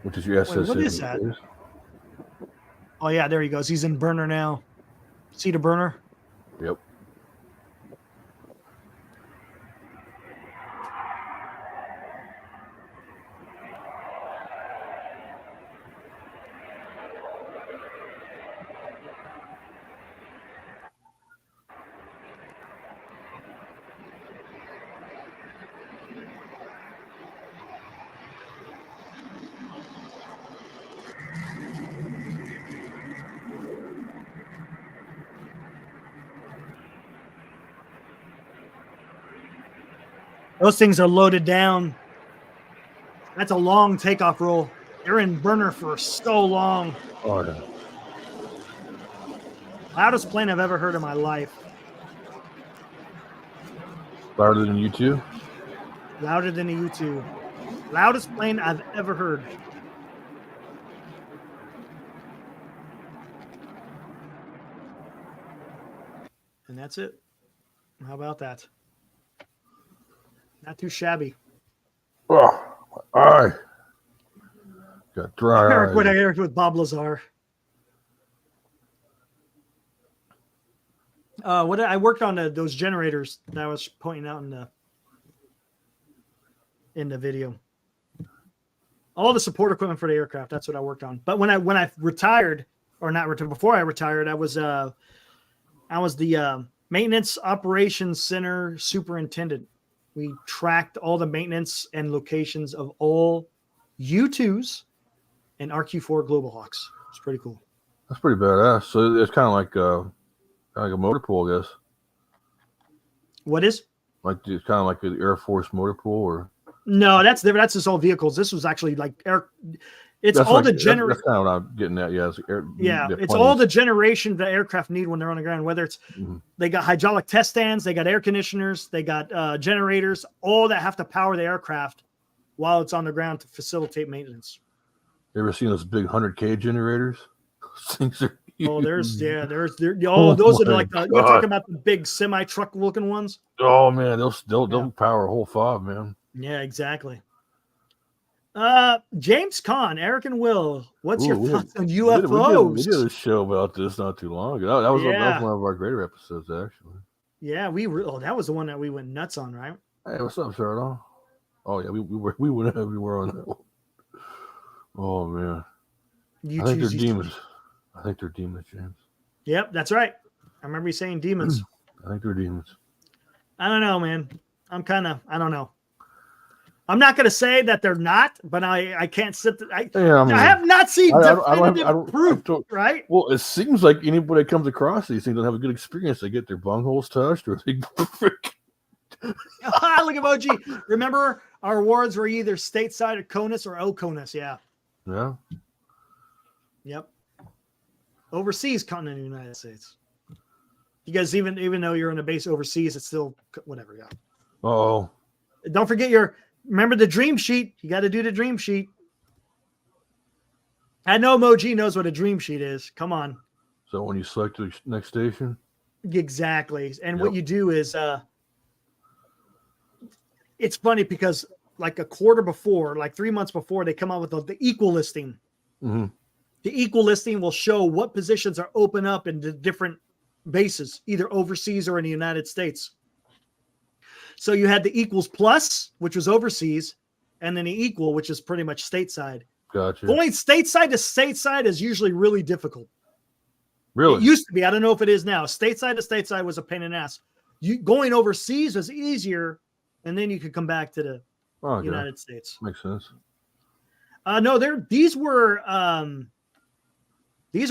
Which is your SS. Wait, what is that? Oh yeah, there he goes. He's in burner now. See the burner? Yep. Those things are loaded down. That's a long takeoff roll. They're in burner for so long. Oh, yeah. Loudest plane I've ever heard in my life. Louder than you two? Louder than a U2. Loudest plane I've ever heard. And that's it. How about that? Not too shabby. Oh, my eye. Got dry eyes. Eric with Bob Lazar. I worked on those generators that I was pointing out in the video. All the support equipment for the aircraft. That's what I worked on. But when I retired, or not retired, before I retired, I was the maintenance operations center superintendent. We tracked all the maintenance and locations of all U2s and RQ-4 Global Hawks. It's pretty cool. That's pretty badass. So it's kind of like a motor pool, I guess. What is? Like it's kind of like an Air Force motor pool, or no? That's different. That's just all vehicles. This was actually like air. It's that's all like, the generation. That's kind of what I'm getting at. Yeah, it's all the generation the aircraft need when they're on the ground. Whether it's they got hydraulic test stands, they got air conditioners, they got generators, all that have to power the aircraft while it's on the ground to facilitate maintenance. You ever seen those big 100K generators? Those things are Oh, there's Oh those are my like you're God. talking about the big semi truck looking ones. Oh man, they'll Yeah. power a whole fob, man. Yeah, exactly. James Kahn, Eric and Will, what's your Ooh, thoughts on we UFOs? did a show about this not too long ago. That was Yeah. one of our greater episodes, actually. Yeah, that was the one that we went nuts on, right? Hey, what's up, Sardo? Oh yeah, we went everywhere on that one. Oh man, You I think they're choose these demons. I think they're demons, James. Yep, that's right. I remember you saying demons. I think they're demons. I don't know, man. I don't know. I'm not going to say that they're not, but I can't sit. I have not seen definitive proof, right? Well, it seems like anybody that comes across these things don't have a good experience. They get their bungholes touched, or they Look at Moji. Remember, our awards were either stateside or CONUS or OCONUS. Yeah. Yeah. Yep. Overseas continental United States. You guys, even though you're on a base overseas, it's still whatever. Yeah. Oh. Don't forget remember the dream sheet. You got to do the dream sheet. I know Moji knows what a dream sheet is. Come on. So when you select the next station? Exactly. And what you do is it's funny because like a quarter before, like 3 months before, they come out with the equal listing. Mm-hmm. The equal listing will show what positions are open up in the different bases, either overseas or in the United States. So you had the equals plus, which was overseas, and then the equal, which is pretty much stateside. Gotcha. Going stateside to stateside is usually really difficult. Really? It used to be. I don't know if it is now. Stateside to stateside was a pain in the ass. Going overseas was easier, and then you could come back to the United States. Makes sense. No, these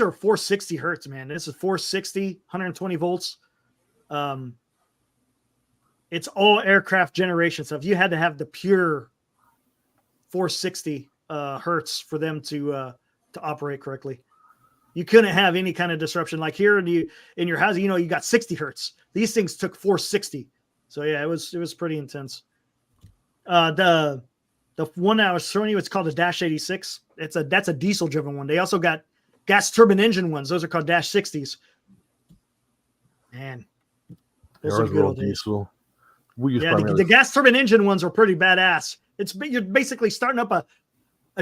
are 460 hertz, man. This is 460, 120 volts. It's all aircraft generation stuff. You had to have the pure 460 hertz for them to operate correctly. You couldn't have any kind of disruption. Like here in your house, you got 60 hertz. These things took 460. So yeah, it was pretty intense. The one I was showing you, it's called a Dash 86. That's a diesel driven one. They also got gas turbine engine ones. Those are called Dash 60s. Man, those are good old days. Diesel. The gas turbine engine ones are pretty badass. You're basically starting up a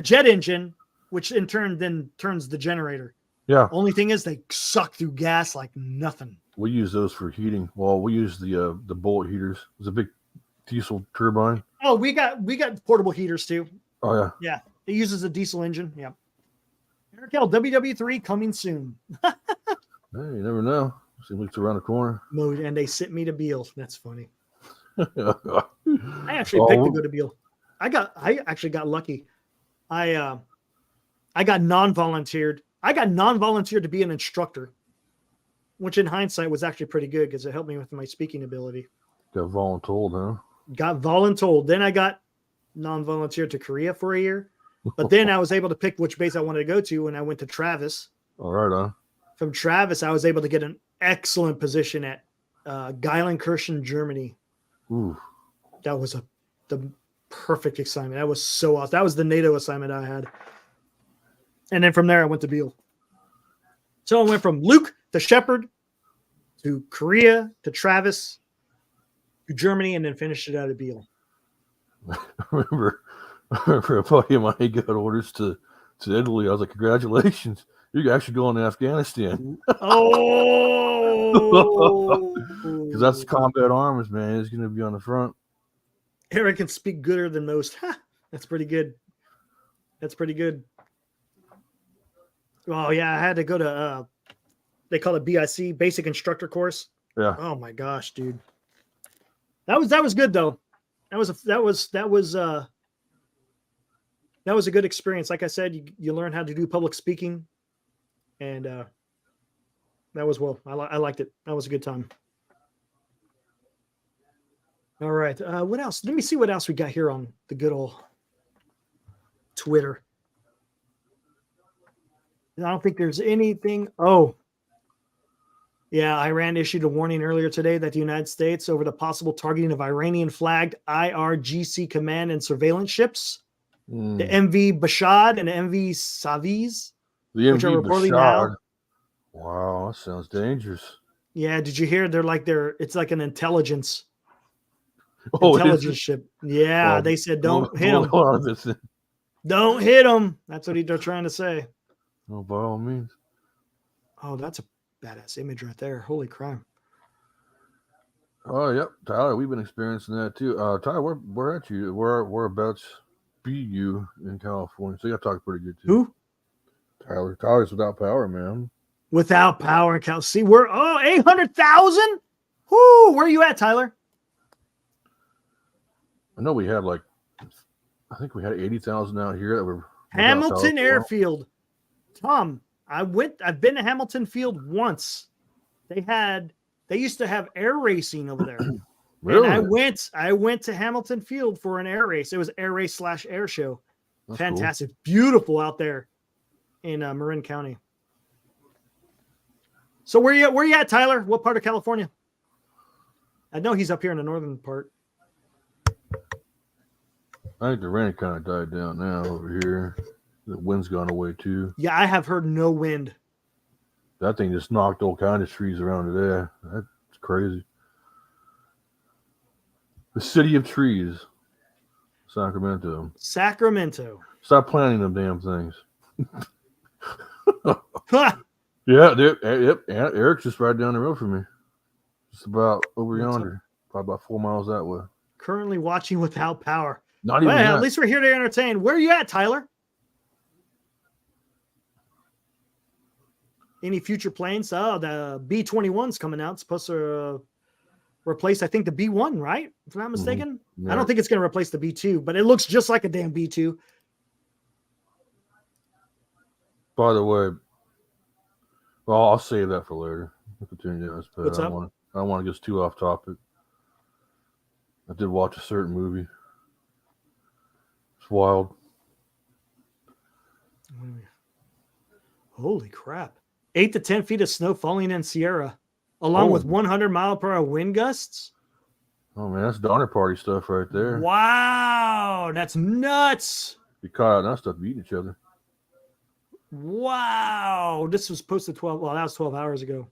jet engine, which in turn then turns the generator. Yeah. Only thing is they suck through gas like nothing. We use those for heating. Well, we use the bullet heaters. It's a big diesel turbine. Oh, we got portable heaters too. Oh yeah. Yeah, it uses a diesel engine. Yeah. Eric L, WWII coming soon. Hey, you never know. Seems like it's around the corner. And they sent me to Beale. That's funny. I I actually picked to go to Beale. I actually got lucky. I got non-volunteered. I got non-volunteered to be an instructor, which in hindsight was actually pretty good because it helped me with my speaking ability. Got voluntold, huh? Got voluntold. Then I got non-volunteered to Korea for a year. But then I was able to pick which base I wanted to go to when I went to Travis. All right, huh? From Travis, I was able to get an excellent position at Geilenkirchen, Germany. Ooh. That was the perfect assignment. That was so awesome. That was the NATO assignment I had. And then from there, I went to Beale. So I went from Luke to Shepherd to Korea to Travis to Germany, and then finished it out at Beale. I remember a buddy of mine got orders to Italy. I was like, congratulations. You're actually going to Afghanistan. Oh! Because that's combat arms, man. It's going to be on the front. Eric can speak gooder than most. That's pretty good. That's pretty good. Oh, yeah. I had to go to, they call it BIC, Basic Instructor Course. Yeah. Oh, my gosh, dude. That was good, though. That was a good experience. Like I said, you learn how to do public speaking. And that was I liked it. That was a good time. All right. What else? Let me see what else we got here on the good old Twitter. I don't think there's anything. Oh, yeah. Iran issued a warning earlier today that the United States over the possible targeting of Iranian-flagged IRGC command and surveillance ships, the MV Bashad and the MV Saviz, The which are MV reportedly Bashar. now. Wow, that sounds dangerous. Yeah, did you hear? It's like an intelligence Oh, it is. intelligence ship. Yeah, Well, they said don't hit blow them. the hell out of this thing. Don't hit them. That's what they're trying to say. Oh, by all means. Oh, that's a badass image right there. Holy crap. Oh, yep, Tyler, we've been experiencing that too. Tyler, where at you? Whereabouts be you in California? So you got to talk pretty good too. Who? Tyler's without power, man. Without power and Cal. See, we're 800,000. Whoo, where are you at, Tyler? I know we had I think we had 80,000 out here that were Hamilton Airfield. Tom, I've been to Hamilton Field once. They used to have air racing over there. Really? And I went to Hamilton Field for an air race. It was air race / air show. That's Fantastic. Cool. Beautiful out there in Marin County. So where you at, Tyler? What part of California? I know he's up here in the northern part. I think the rain kind of died down now over here. The wind's gone away too. Yeah, I have heard no wind. That thing just knocked all kinds of trees around today. That's crazy. The city of trees, Sacramento. Stop planting them damn things. Yeah, yep. Eric's just right down the road from me. Just about over yonder. Probably about 4 miles that way. Currently watching without power. Not even that. At least we're here to entertain. Where are you at, Tyler? Any future planes? Oh, the B-21's coming out. It's supposed to replace, I think, the B-1, right? If I'm not mistaken. Mm-hmm. Yeah. I don't think it's going to replace the B-2, but it looks just like a damn B-2. By the way, well, I'll save that for later. We'll continue this, but What's I up? don't want to get too off topic. I did watch a certain movie. It's wild. Holy crap. 8 to 10 feet of snow falling in Sierra, along with 100-mile-per-hour wind gusts. Oh, man, that's Donner Party stuff right there. Wow, that's nuts. You caught out that stuff beating each other. Wow. This was posted 12 hours ago.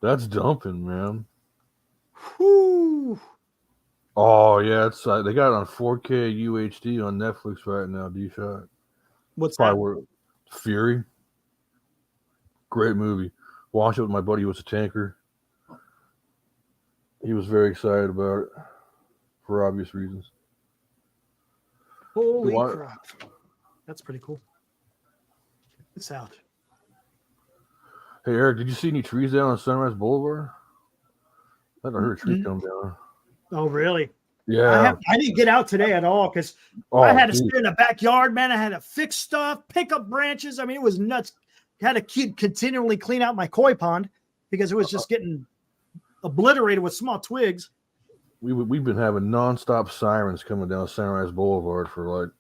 That's dumping, man. Whew. Oh yeah, it's they got it on 4K UHD on Netflix right now. D-Shot. What's that? Fury. Great movie. Watched it with my buddy who was a tanker. He was very excited about it for obvious reasons. Holy crap. That's pretty cool. Check this out. Hey, Eric, did you see any trees down on Sunrise Boulevard? I haven't heard a tree come down. Oh, really? Yeah. I didn't get out today at all because I had to stay in the backyard, man. I had to fix stuff, pick up branches. I mean, it was nuts. I had to continually clean out my koi pond because it was just getting obliterated with small twigs. We've been having nonstop sirens coming down Sunrise Boulevard for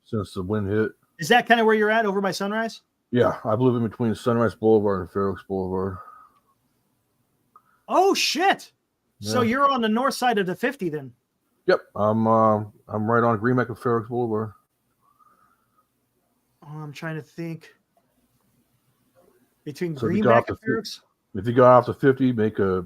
since the wind hit. Is that kind of where you're at over by Sunrise? Yeah, I live in between Sunrise Boulevard and Fair Oaks Boulevard. Oh shit! Yeah. So you're on the north side of the 50 then? Yep, I'm right on Greenback and Fair Oaks Boulevard. Oh, I'm trying to think. Between Greenback and Fair Oaks. If you go off the 50, make a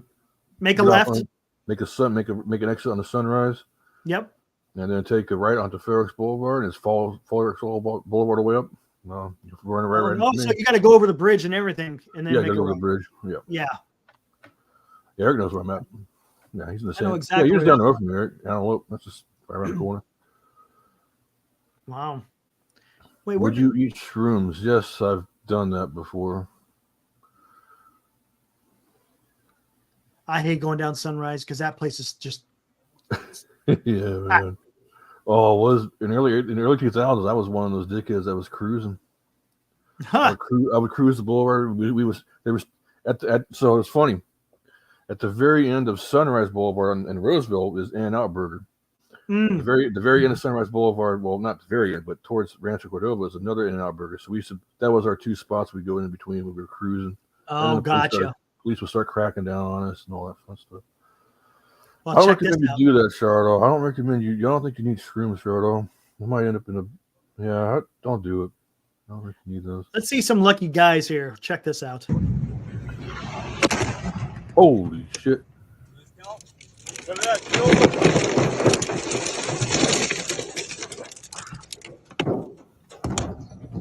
left. Make an exit on the Sunrise. Yep. And then take a right onto Fair Oaks Boulevard, and it's Fair Oaks Boulevard all the way up. No, you're running right. Oh, so you got to go over the bridge and everything, and then go over the bridge. Yeah. Yeah. Eric knows where I'm at. Yeah, he's in the same. Exactly. Yeah, he's down the road from Eric. I don't know. That's just right around the corner. Wow. Wait, would you eat shrooms? Yes, I've done that before. I hate going down Sunrise because that place is just. Yeah, man. Oh, it was in early 2000s. I was one of those dickheads that was cruising. I would cruise the boulevard. So it's funny. At the very end of Sunrise Boulevard in Roseville is In-N-Out Burger. The very end of Sunrise Boulevard, well, not the very end, but towards Rancho Cordova is another In-N-Out Burger. So that was our two spots we go in between when we were cruising. Oh, gotcha. police will start cracking down on us and all that fun stuff. Well, I don't check this recommend out. you do that, Shardo. I don't recommend you. I don't think you need shrooms, Shardo. You might end up in a. Yeah, don't do it. I don't think you need those. Let's see some lucky guys here. Check this out. Holy shit!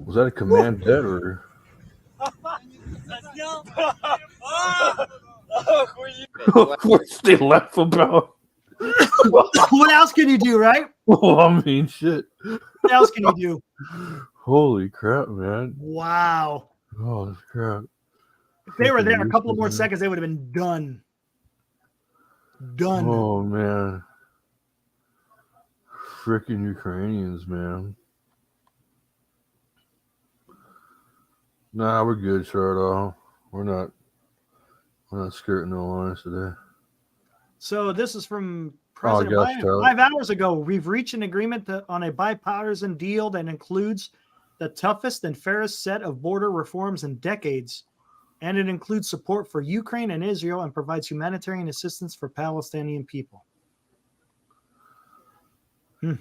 Was that a command dead or? What's they laugh about? What else can you do, right? Oh, I mean, shit. What else can you do? Holy crap, man! Wow. Oh, this crap. If they were there a Freaking couple of more useless, seconds, they would have been done. Done. Oh man, freaking Ukrainians, man. Nah, we're good, Shardo. We're not skirting no lines today. So this is from Oh, President gosh, Biden Tyler. 5 hours ago. We've reached an agreement on a bipartisan deal that includes the toughest and fairest set of border reforms in decades. And it includes support for Ukraine and Israel and provides humanitarian assistance for Palestinian people. I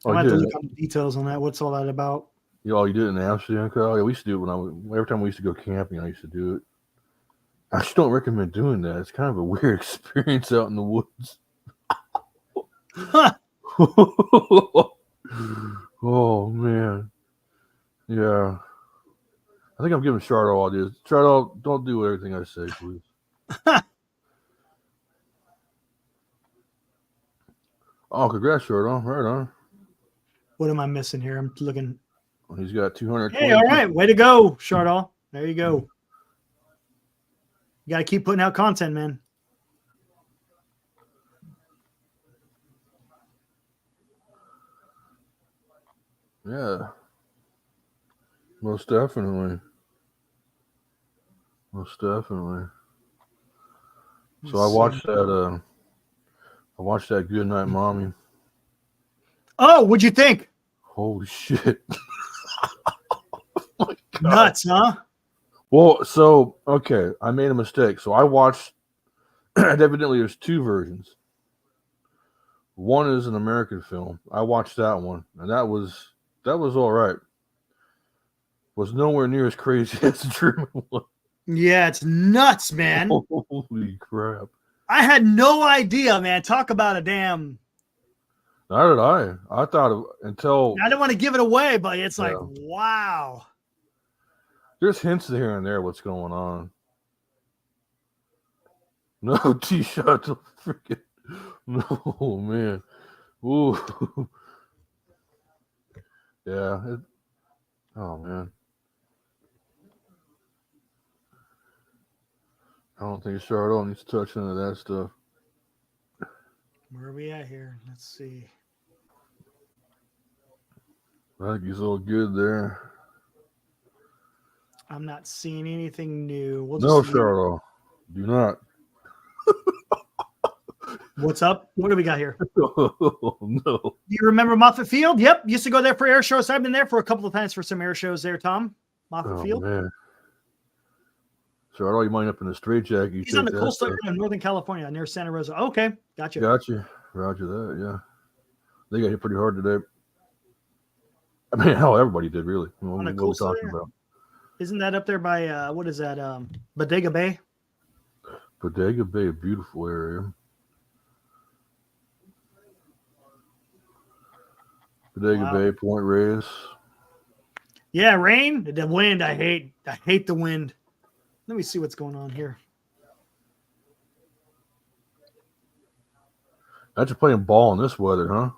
Oh, might you have to did look on the details on that. What's all that about? you did it in Amsterdam, Kyle? Yeah, we used to do it every time we used to go camping. I used to do it. I just don't recommend doing that. It's kind of a weird experience out in the woods. Oh man, yeah. I think I'm giving Shardo all this. Shardo, don't do everything I say, please. Oh, congrats, Shardo. Right on. What am I missing here? I'm looking. He's got 220. Hey, all right. Way to go, Shardall. There you go. You got to keep putting out content, man. Yeah. Most definitely. Most definitely. So I watched that. I watched that Good Night Mommy. Oh, what'd you think? Holy shit! Oh my God. Nuts, huh? Well, so okay, I made a mistake. So I watched. Evidently, there's two versions. One is an American film. I watched that one, and that was all right. Was nowhere near as crazy as the German one. Yeah, it's nuts, man. Holy crap! I had no idea, man. Talk about a damn. Neither did I. I thought until I don't want to give it away, but it's like, Yeah. wow. there's hints here and there what's going on. No T-shot. Freaking no, man. Ooh. Yeah. Oh man. I don't think Charlotte needs to touch none of that stuff. Where are we at here? Let's see. I think he's all good there. I'm not seeing anything new. We'll No, just Charlotte. Do not. What's up? What do we got here? Oh, no. Do you remember Moffett Field? Yep. Used to go there for air shows. I've been there for a couple of times for some air shows there, Tom. Moffett Field. Man. Charlotte, you might up in a straitjacket. He's on the coastal area of Northern California near Santa Rosa. Okay. Gotcha. Gotcha. Roger that, yeah. They got hit pretty hard today. I mean, hell, everybody did, really. On the What are we coastal talking area? about? Isn't that up there by, what is that? Bodega Bay? Bodega Bay, a beautiful area. Bodega Wow. Bay, Point Reyes. Yeah, rain. The wind. I hate the wind. Let me see what's going on here. That's playing ball in this weather, huh?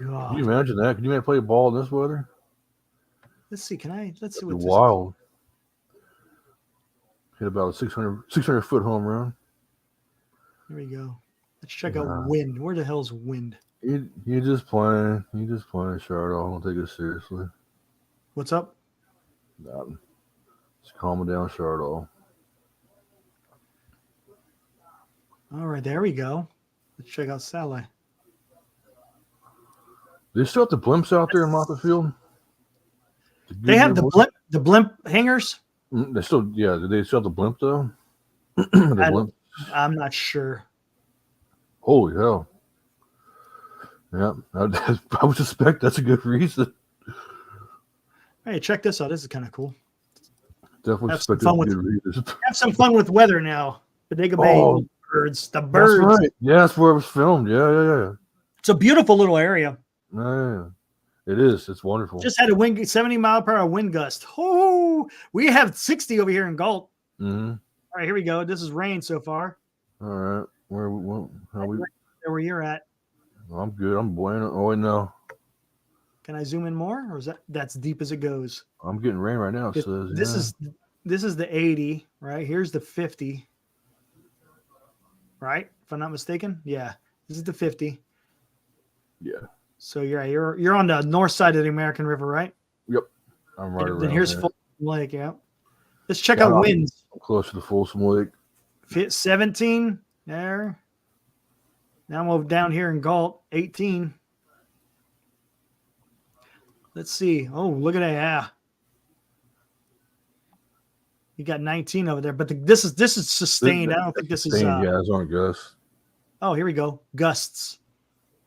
God. Can you imagine that? Can you play ball in this weather? Let's see. Let's see It'd what be this wild. Hit about a 600 foot home run. Here we go. Let's check out wind. Where the hell's wind? You just playing. You just playing, Charlotte. I don't take it seriously. What's up? Nothing. Just calm it down, Charlotte. All right, there we go. Let's check out satellite. They still have the blimps out there in Moffett Field? They have the blimp hangers. They still, yeah. Did they still have the blimp though? The blimp. I'm not sure. Holy hell! Yeah, I would suspect that's a good reason. Hey, check this out. This is kind of cool. Definitely Have some suspect fun that's a with- good reason. Have some fun with weather now. Bodega Bay Oh, birds. The that's birds. right. Yeah, that's where it was filmed. Yeah. It's a beautiful little area. Yeah. It is. It's wonderful. Just had a 70-mile-per-hour wind gust. Oh, we have 60 over here in Galt. Mm-hmm. All right, here we go. This is rain so far. All right. How we? There where you're at. I'm good. I'm bueno. Oh wait, no. Can I zoom in more, or is that's deep as it goes? I'm getting rain right now. It says This is the 80, right? Here's the 50, right? If I'm not mistaken, yeah. This is the 50. Yeah. So you're on the north side of the American River, right? Yep. I'm right around Then here's there. Folsom Lake, yeah. Let's check out winds. I'm close to the Folsom Lake. 17 there. Now I'm over down here in Galt, 18. Let's see. Oh, look at that. Yeah. You got 19 over there, but this is sustained. I don't think this is. Yeah, it's on gusts. Oh, here we go. Gusts.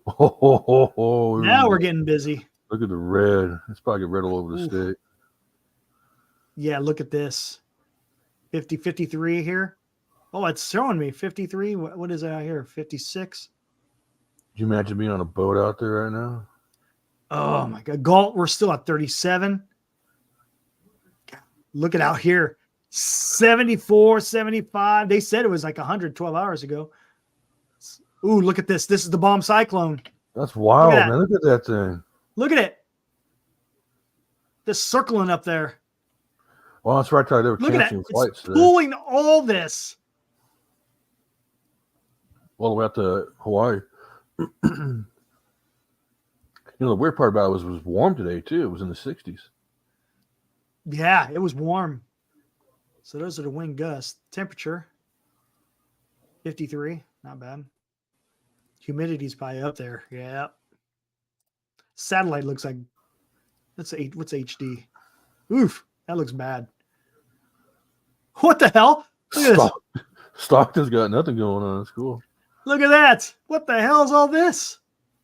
Oh, Now we're getting busy. Look at the red. It's probably red all over the state. Yeah, look at this. 50, 53 here. Oh, it's showing me 53. What is that here? 56. Could you imagine being on a boat out there right now? Oh my God. Galt, we're still at 37. Look at out here. 74, 75. They said it was like 112 hours ago. Ooh, look at this. This is the bomb cyclone. That's wild, that. man. Look at that thing. Look at it. Just circling up there. Well, that's right. They were Look at that. canceling flights It's today. pulling all this. All the way out to Hawaii. The weird part about it was warm today, too. It was in the 60s. Yeah, it was warm. So those are the wind gusts. Temperature 53. Not bad. Humidity's probably up there. Yeah. Satellite looks like what's HD? Oof, that looks bad. What the hell? Look at this. Stockton's got nothing going on. It's cool. Look at that. What the hell is all this?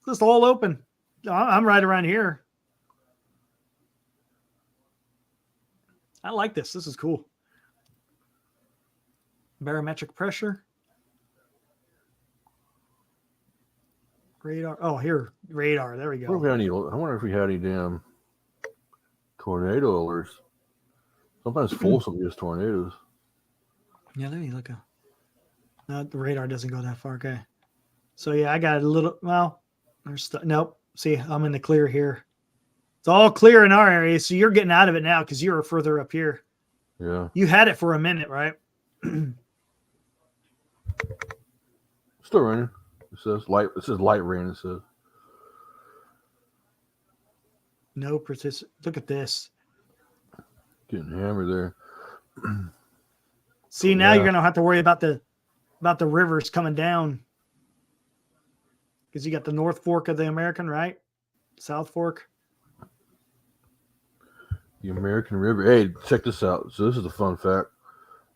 Just all open. I'm right around here. I like this. This is cool. Barometric pressure. Radar. Oh, here. Radar. There we I go. wonder if we had any damn tornado alerts. Sometimes Folsom gets tornadoes. Yeah, let me look. No, the radar doesn't go that far. Okay. So, yeah, I got a little. Well, nope. See, I'm in the clear here. It's all clear in our area. So you're getting out of it now because you were further up here. Yeah. You had it for a minute, right? Still raining. It says light. It says light rain. It says. No participant. Look at this. Getting hammered there. See, now you're gonna have to worry about the rivers coming down because you got the North Fork of the American, right? South Fork. The American River. Hey, check this out. So this is a fun fact.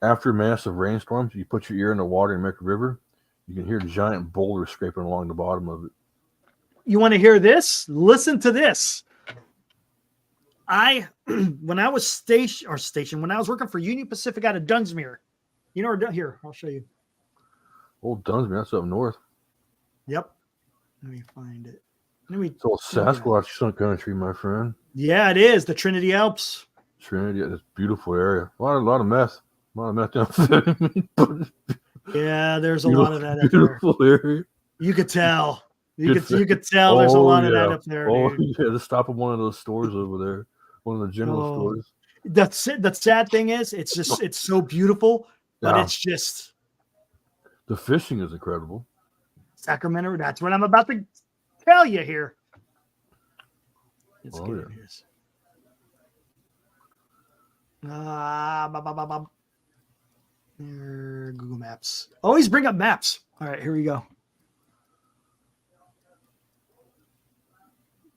After massive rainstorms, you put your ear in the water in the American River, you can hear giant boulders scraping along the bottom of it. You want to hear this? Listen to this. When I was when I was working for Union Pacific out of Dunsmuir, here, I'll show you. Old Dunsmuir, that's up north. Yep. Let me find it. It's all Sasquatch Sun Country, my friend. Yeah, it is. The Trinity Alps. Trinity, it's a beautiful area. A lot of meth. A lot of methamphetamine. Yeah, there's a lot of that up there. Beautiful area. You could tell. You could tell there's a lot of that up there. Oh, Dude. yeah, just stop at one of those stores over there. One of the general stores. The sad thing is, it's so beautiful, but it's just the fishing is incredible. Sacramento. That's what I'm about to tell you here. Let's get it. Google Maps. Always bring up maps. All right, here we go.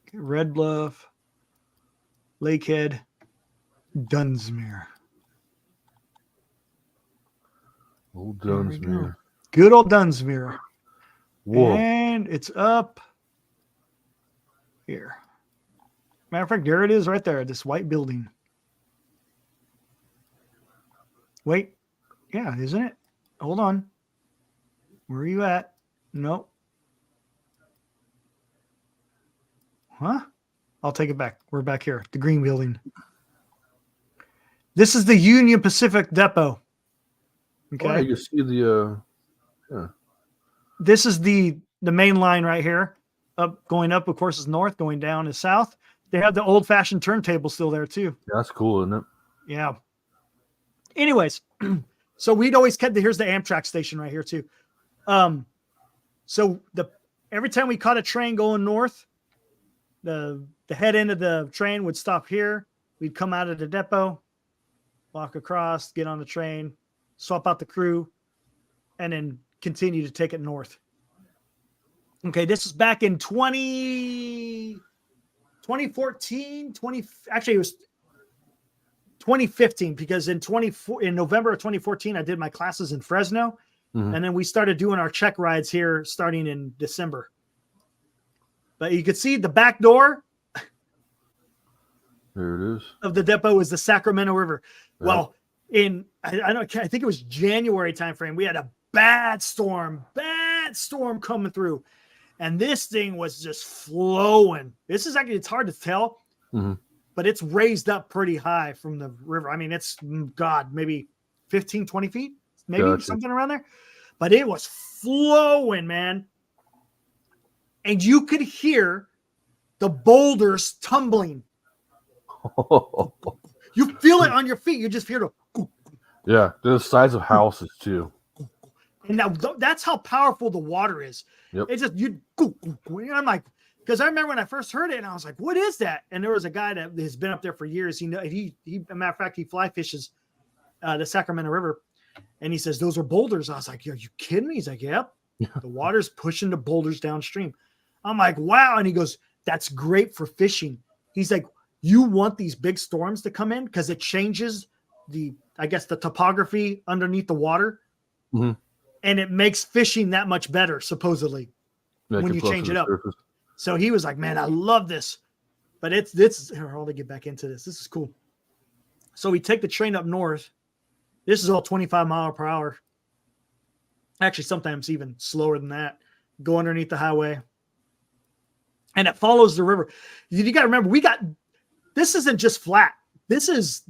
Okay, Red Bluff, Lakehead, Dunsmuir. Old There we go. Dunsmuir. Good old Dunsmuir. Whoa. And it's up here. Matter of fact, there it is right there, this white building. Wait. Yeah, isn't it? Hold on. Where are you at? Nope. Huh? I'll take it back. We're back here. The green building. This is the Union Pacific Depot. Okay. Oh, you see the This is the main line right here. Going up, of course, is north. Going down is south. They have the old-fashioned turntable still there too. that's cool, isn't it? Yeah. Anyways, so we'd always kept here's the Amtrak station right here too. So every time we caught a train going north, the head end of the train would stop here. We'd come out of the depot, walk across, get on the train, swap out the crew, and then continue to take it north. Okay, this is back in 2014, actually it was 2015, because in November of 2014, I did my classes in Fresno, and then we started doing our check rides here starting in December. But you could see the back door There it is. of the depot is the Sacramento River. Yeah. Well, I think it was January timeframe. We had a bad storm coming through, and this thing was just flowing. This is actually, it's hard to tell, but it's raised up pretty high from the river. I mean, it's maybe 15, 20 feet, maybe something around there, but it was flowing, man. And you could hear the boulders tumbling. You feel it on your feet. You just hear the. Yeah, they're the size of houses too. And that's how powerful the water is. Yep. It's just I'm like, because I remember when I first heard it, and I was like, "What is that?" And there was a guy that has been up there for years. He a matter of fact, he fly fishes the Sacramento River, and he says those are boulders. I was like, "Are you kidding me?" He's like, "Yep, the water's pushing the boulders downstream." I'm like, "Wow!" And he goes, "That's great for fishing." He's like, "You want these big storms to come in because it changes the topography underneath the water." And it makes fishing that much better, supposedly, when you change it up. Surface. So he was like, "Man, I love this." But it's here, I'll get back into this. This is cool. So we take the train up north. This is all 25 miles per hour. Actually, sometimes even slower than that. Go underneath the highway. And it follows the river. You got to remember, this isn't just flat. This is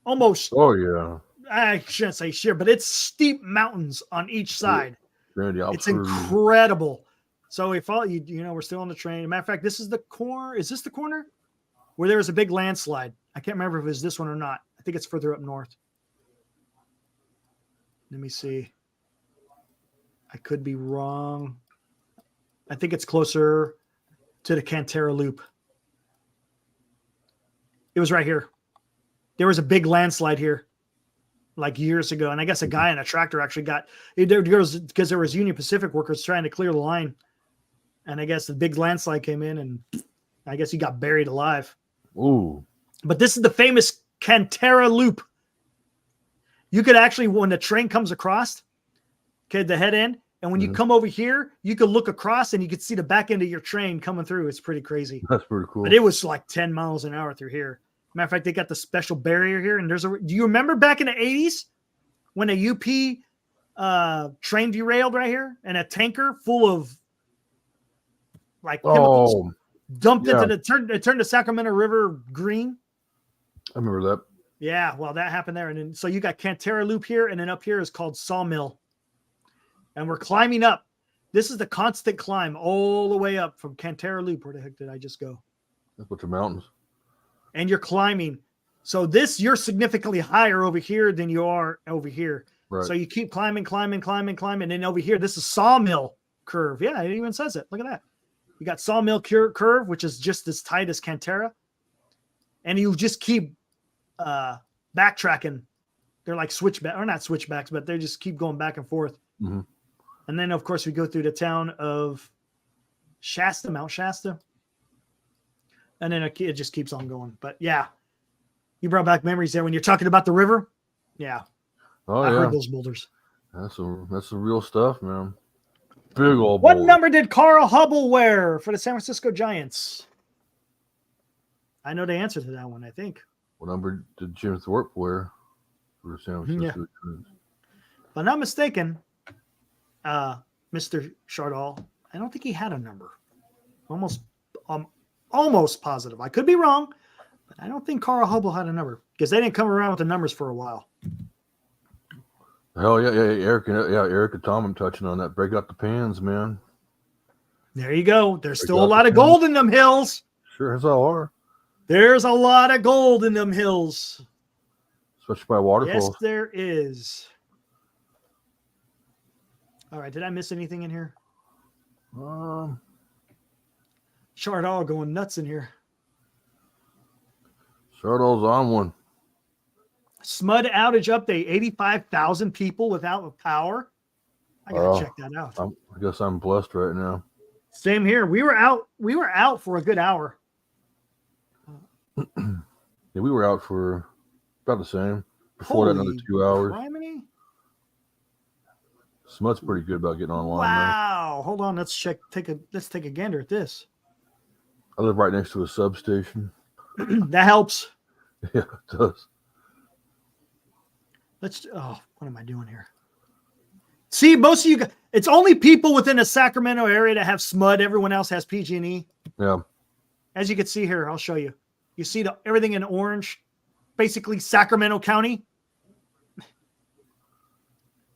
almost. Oh yeah. I shouldn't say sheer, but it's steep mountains on each side. It's incredible. So we follow we're still on the train. As a matter of fact, this is the corner. Is this the corner where there was a big landslide? I can't remember if it was this one or not. I think it's further up north. Let me see. I could be wrong. I think it's closer to the Cantera Loop. It was right here. There was a big landslide here like years ago. And I guess a guy in a tractor actually got it because there was Union Pacific workers trying to clear the line. And I guess the big landslide came in and I guess he got buried alive. Ooh. But this is the famous Cantera Loop. You could actually, when the train comes across, okay, the head end, and when you come over here, you could look across and you could see the back end of your train coming through. It's pretty crazy. That's pretty cool. But it was like 10 miles an hour through here. Matter of fact, they got the special barrier here. And do you remember back in the 80s when a UP train derailed right here and a tanker full of like chemicals dumped into it turned the Sacramento River green? I remember that. Yeah, well, that happened there. And then, so you got Cantera Loop here, and then up here is called Sawmill. And we're climbing up. This is the constant climb all the way up from Cantera Loop. Where the heck did I just go? That's what the mountains. And you're climbing. So you're significantly higher over here than you are over here. Right. So you keep climbing. And then over here, this is Sawmill curve. Yeah, it even says it. Look at that. You got Sawmill curve, which is just as tight as Cantera. And you just keep backtracking. They're like switchback, or not switchbacks, but they just keep going back and forth. Mm-hmm. And then, of course, we go through the town of Mount Shasta. And then it just keeps on going. But yeah, you brought back memories there when you're talking about the river. Yeah. Oh, I yeah. heard those boulders. That's some real stuff, man. Big old What boulder. number did Carl Hubble wear for the San Francisco Giants? I know the answer to that one, I think. What number did Jim Thorpe wear for San Francisco? If I'm not mistaken, Mr. Chardall, I don't think he had a number. Almost positive. I could be wrong, but I don't think Carl Hubble had a number because they didn't come around with the numbers for a while. Hell yeah, Eric and Tom, I'm touching on that. Break out the pans, man. There you go. There's still a lot of gold in them hills. Sure as all are. There's a lot of gold in them hills. Especially by waterfalls. Yes, there is. All right. Did I miss anything in here? Chardall going nuts in here. Chardall's on one. Smud outage update. 85,000 people without power. I gotta check that out. I guess I'm blessed right now. Same here. We were out for a good hour. Yeah, we were out for about the same. Before that, another 2 hours. Criminy. Smud's pretty good about getting online. Wow. Hold on. Let's take a gander at this. I live right next to a substation. That helps. Yeah, it does. What am I doing here? See, most of you, it's only people within the Sacramento area that have SMUD. Everyone else has PG&E. Yeah. As you can see here, I'll show you. You see everything in orange, basically Sacramento County.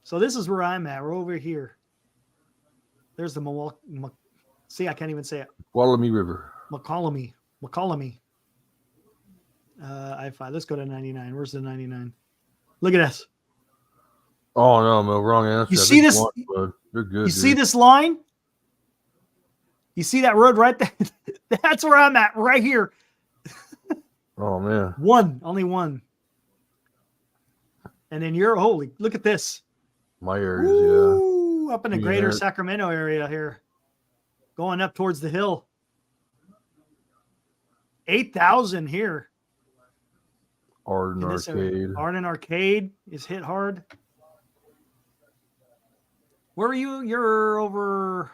So this is where I'm at. We're over here. There's the Milwaukee. See, I can't even say it. Tuolumne River. McCollum. I-5. Let's go to 99. Where's the 99? Look at this. Oh no, wrong answer. You see this? They're good. You see this line? You see that road right there? That's where I'm at, right here. Oh man. Only one. And then look at this. My areas, Ooh, up in the greater Sacramento area here. Going up towards the hill. 8,000 here. Arden Arcade. Arden Arcade is hit hard. Where are you? You're over.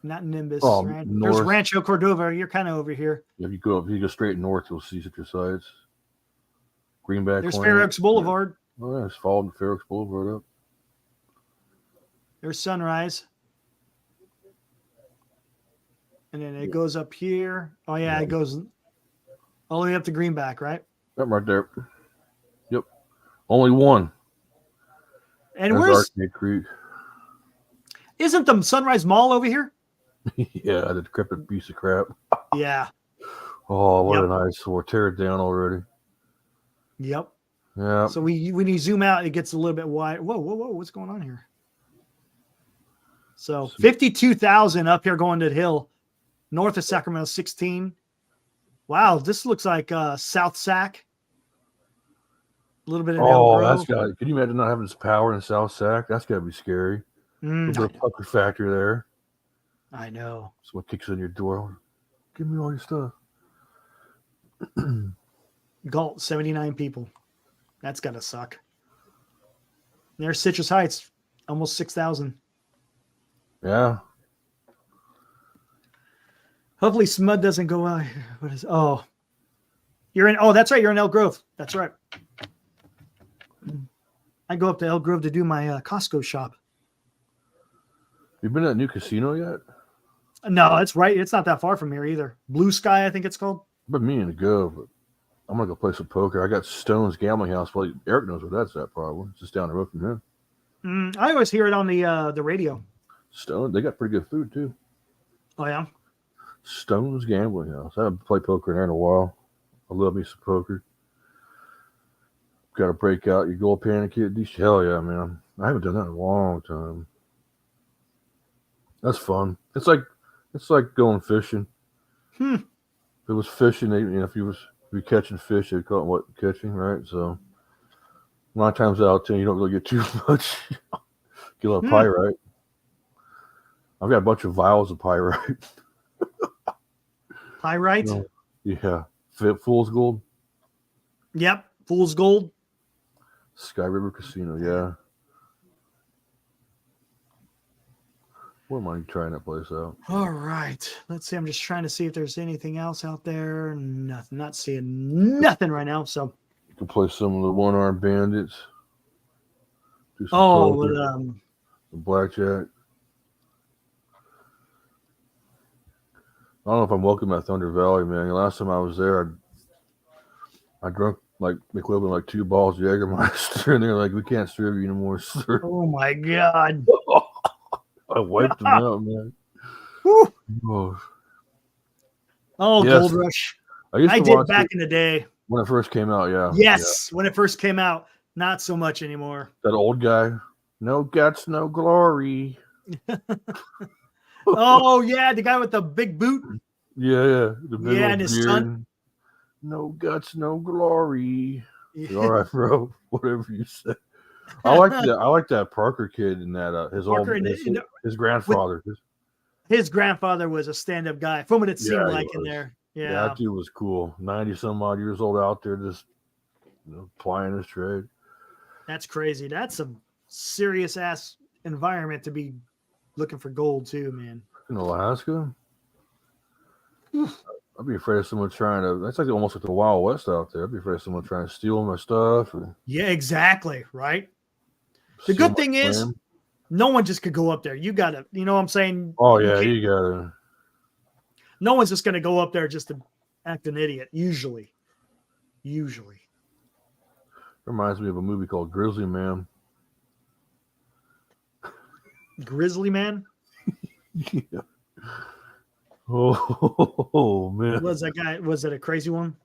Not Nimbus. There's Rancho Cordova. You're kind of over here. If you go straight north, you'll see Citrus Heights. Greenback. There's Fair Oaks Boulevard. Oh yeah, it's followed Fair Oaks Boulevard up. There's Sunrise. And then it goes up here. Oh yeah, it goes all the way up to Greenback, right? Yep, right there. Yep. Only one. And where's Arcade Creek? Isn't the Sunrise Mall over here? Yeah, the decrepit piece of crap. Yeah. Oh, what an eyesore. Tear it down already. Yep. Yeah. So when you zoom out, it gets a little bit wide. Whoa. What's going on here? So 52,000 up here going to the hill. North of Sacramento, 16. Wow, this looks like South Sac. A little bit of Elk Grove. Can you imagine not having power in South Sac? That's got to be scary. A little bit of pucker factor there. I know. Someone kicks on your door. Give me all your stuff. Galt, 79 people. That's got to suck. There's Citrus Heights, almost 6,000. Yeah. Hopefully SMUD doesn't go out here. What is? You're in. Oh, that's right. You're in Elk Grove. That's right. I go up to Elk Grove to do my Costco shop. You been to that new casino yet? No, it's right. It's not that far from here either. Blue Sky, I think it's called. I've been meaning to go, but I'm gonna go play some poker. I got Stone's Gambling House. Well, Eric knows where that's at. Probably it's just down the road from him. I always hear it on the radio. Stone, they got pretty good food too. Oh yeah. Stone's Gambling House. I haven't played poker in there in a while. I love me some poker. Got to break out your gold panic kit. Hell yeah, man. I haven't done that in a long time. That's fun. It's like going fishing. If it was fishing, if you were catching fish, they'd call it what catching, right? So a lot of times out of 10, you don't really get too much. Get a lot of pyrite. I've got a bunch of vials of pyrite. Pyrite? Yeah. Fool's gold. Yep. Fool's gold. Sky River Casino, yeah. Wouldn't mind trying that place out. All right. Let's see. I'm just trying to see if there's anything else out there. Nothing. Not seeing nothing right now. So. You can play some of the One-Armed Bandits. Do some Oh, poker, well, some blackjack. I don't know if I'm welcome at Thunder Valley, man. The last time I was there, I drank like the equivalent like 2 balls of Jägermeister, and they're like, "We can't serve you anymore, sir." oh my God. I wiped them out, man. Whew. Oh, Oh, Yes. Gold Rush. I used I to did watch back it in the day. when it first came out. Yeah. Yes, when it first came out. Not so much anymore. Yeah. That old guy. No guts, no glory. Oh yeah, the guy with the big boot. Yeah. The big Yeah, old and his beard. son. No guts, no glory. All right, bro. Whatever you say. I like that. I like that Parker kid and that his Parker old and his grandfather. his grandfather was a stand-up guy, from what it seemed Yeah, he like in was. there. Yeah, Yeah, that dude was cool. 90 some odd years old out there, just plying his trade. that's crazy. That's some serious ass environment to be looking for gold too, man. In Alaska, I'd be afraid of someone trying to. That's like almost like the Wild West out there. I'd be afraid of someone trying to steal my stuff. Or Yeah, exactly. Right. The steal good my thing is, claim. no one just could go up there. You gotta, you know what I'm saying? Oh You yeah, can't- you gotta. no one's just gonna go up there just to act an idiot. Usually. Reminds me of a movie called Grizzly Man. Grizzly Man. Yeah. Oh man. Was that guy? Was it a crazy one?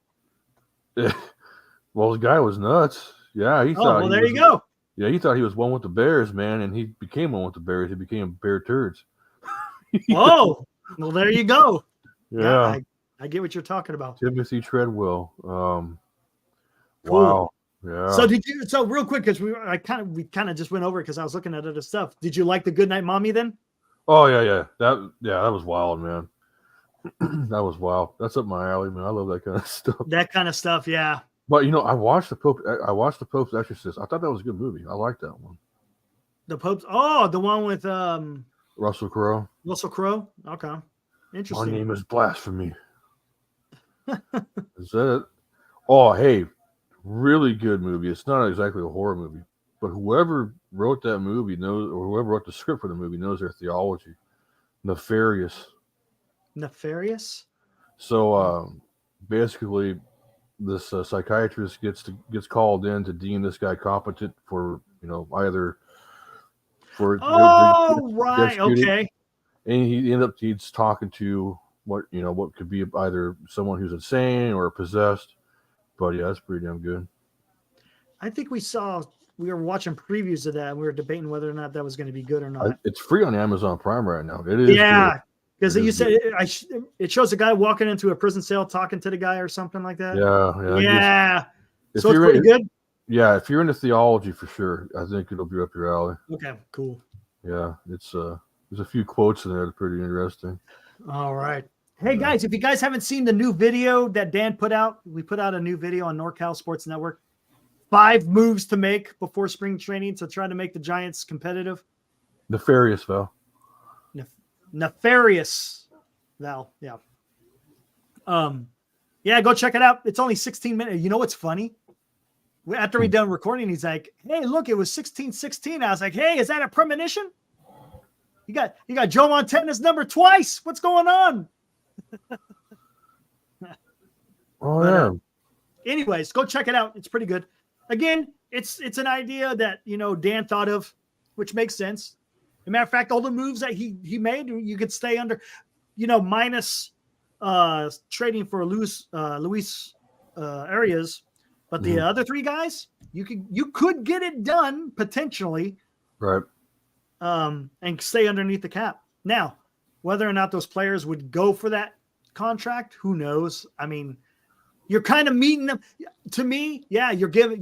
Well, the guy was nuts. Yeah, he Oh, thought. well, he there was, you go. Yeah, he thought he was one with the Bears, man, and he became one with the Bears. He became Bear Turds. Oh, well, there you go. Yeah. I get what you're talking about. Timothy Treadwell. Cool. Wow. Yeah. So did you? So real quick, because we kind of just went over because I was looking at other stuff. Did you like the Goodnight Mommy then? Oh yeah. That was wild, man. That was wild. That's up my alley, man. I love that kind of stuff. That kind of stuff, yeah. But I watched the Pope's Exorcist. I thought that was a good movie. I liked that one. The Pope's. Oh, the one with Russell Crowe. Russell Crowe. Okay, My interesting. name is Blasphemy. Is that it? Oh, hey, really good movie. It's not exactly a horror movie, but whoever wrote that movie knows, or whoever wrote the script for the movie knows their theology. Nefarious. Nefarious. So basically, this psychiatrist gets called in to deem this guy competent for either for Oh, right. executed. Okay. And he's talking to what could be either someone who's insane or possessed. But yeah, that's pretty damn good. I think we were watching previews of that. And we were debating whether or not that was going to be good or not. It's free on Amazon Prime right now. It is. Yeah. Because It you is said it shows a guy walking into a prison cell talking to the guy or something like that. Yeah. Yeah. If So it's you're pretty good. Yeah, if you're into theology, for sure, I think it'll be up your alley. Okay, cool. Yeah, it's there's a few quotes in there that are pretty interesting. All right. Hey guys, if you guys haven't seen the new video that Dan put out, we put out a new video on NorCal Sports Network. 5 moves to make before spring training to try to make the Giants competitive. Nefarious, Val. Nefarious, Val. Yeah. Yeah, go check it out. It's only 16 minutes. You know what's funny? After we done recording, he's like, "Hey, look, it was 16-16." I was like, "Hey, is that a premonition? You got Joe Montana's number twice. What's going on?" Oh yeah. Anyways, go check it out. It's pretty good. Again, it's an idea that Dan thought of, which makes sense. As a matter of fact, all the moves that he made, you could stay under, minus trading for Luis Arias, but the other 3 guys, you could get it done potentially, Right. and stay underneath the cap. Now, whether or not those players would go for that contract, who knows? I mean, you're kind of meeting them. To me, yeah, you're giving.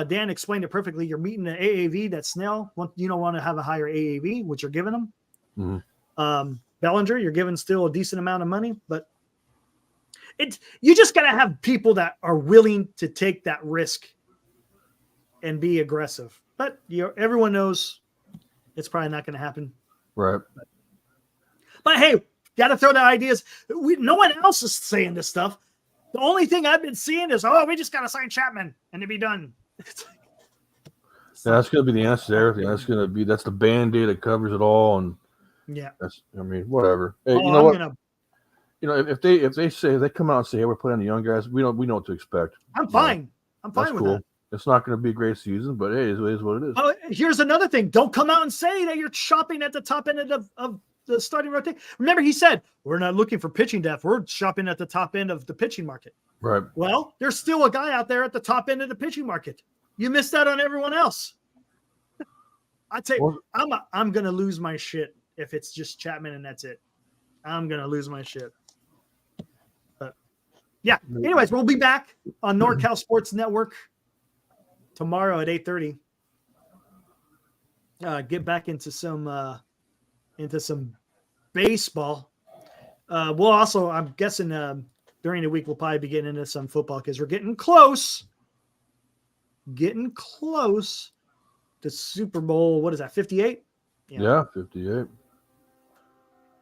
Dan explained it perfectly. You're meeting the AAV that Snell. You don't want to have a higher AAV, which you're giving them. Mm-hmm. Bellinger, you're giving still a decent amount of money, but you just got to have people that are willing to take that risk and be aggressive. But everyone knows it's probably not going to happen. Right. But hey, got to throw the ideas. No one else is saying this stuff. The only thing I've been seeing is, we just got to sign Chapman and it'd be done. That's going to be the answer to everything. That's the Band-Aid that covers it all. And yeah, whatever. Hey, you know what? If they come out and say, hey, we're playing the young guys, we know what to expect. I'm fine. I'm fine with that. It's not going to be a great season, but hey, it is what it is. Oh, here's another thing. Don't come out and say that you're shopping at the top end of the starting rotation. Remember, he said, we're not looking for pitching depth. We're shopping at the top end of the pitching market. Right. Well, there's still a guy out there at the top end of the pitching market. You missed out on everyone else. I'd say I'm going to lose my shit if it's just Chapman and that's it. I'm going to lose my shit. But yeah. Anyways, we'll be back on NorCal Sports Network tomorrow at 8:30. Get back into some baseball. We'll also, I'm guessing, during the week we'll probably be getting into some football because we're getting close to Super Bowl. What is that? 58? Yeah, 58.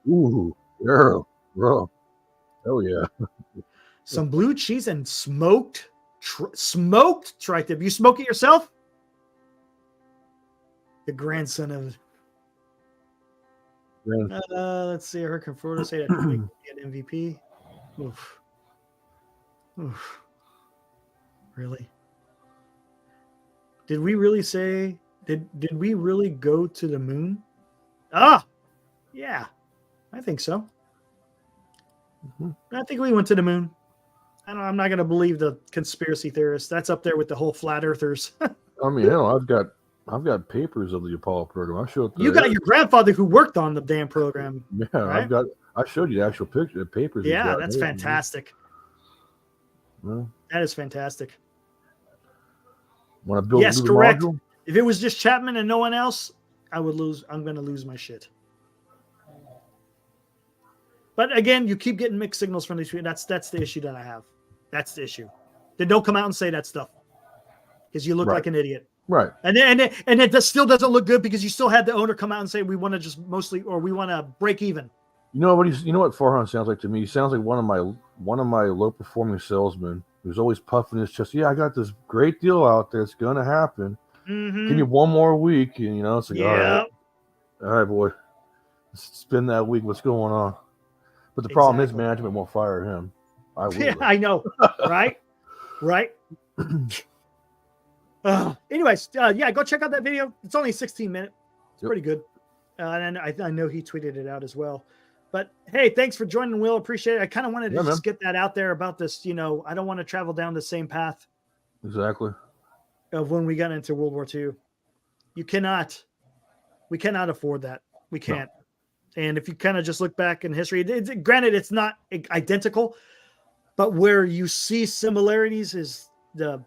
Ooh, yeah, bro. Oh yeah. Some blue cheese and smoked tri-tip. You smoke it yourself? The grandson of. Let's see. I heard Conforto say that he get MVP. Oof. Really? Did we really say? Did we really go to the moon? Yeah, I think so. I think we went to the moon. I'm not going to believe the conspiracy theorists. That's up there with the whole flat earthers. I mean, I've got papers of the Apollo program. I showed you got your grandfather who worked on the damn program. Yeah, right? I showed you the actual picture, the papers. Yeah, that's fantastic. Well, that is fantastic. Want to build? Yes, correct. Module? If it was just Chapman and no one else, I would lose. I'm going to lose my shit. But again, you keep getting mixed signals from these people. That's the issue that I have. That's the issue. Then don't come out and say that stuff because you look like an idiot. Right. And it still doesn't look good because you still had the owner come out and say we want to just mostly, or we want to break even. You know what Farhan sounds like to me? He sounds like one of my low performing salesmen who's always puffing his chest. Yeah, I got this great deal out there. It's gonna happen. Mm-hmm. Give me one more week, and it's like, all right, boy, spend that week. What's going on? But the problem is management won't fire him. I will. Yeah, I know. Right. Anyways, go check out that video. It's only 16 minutes. It's pretty good. And I know he tweeted it out as well. But hey, thanks for joining, Will. Appreciate it. I kind of wanted to just get that out there about this. I don't want to travel down the same path. Exactly. Of when we got into World War II. We cannot afford that. We can't. No. And if you kind of just look back in history, granted, it's not identical, but where you see similarities is the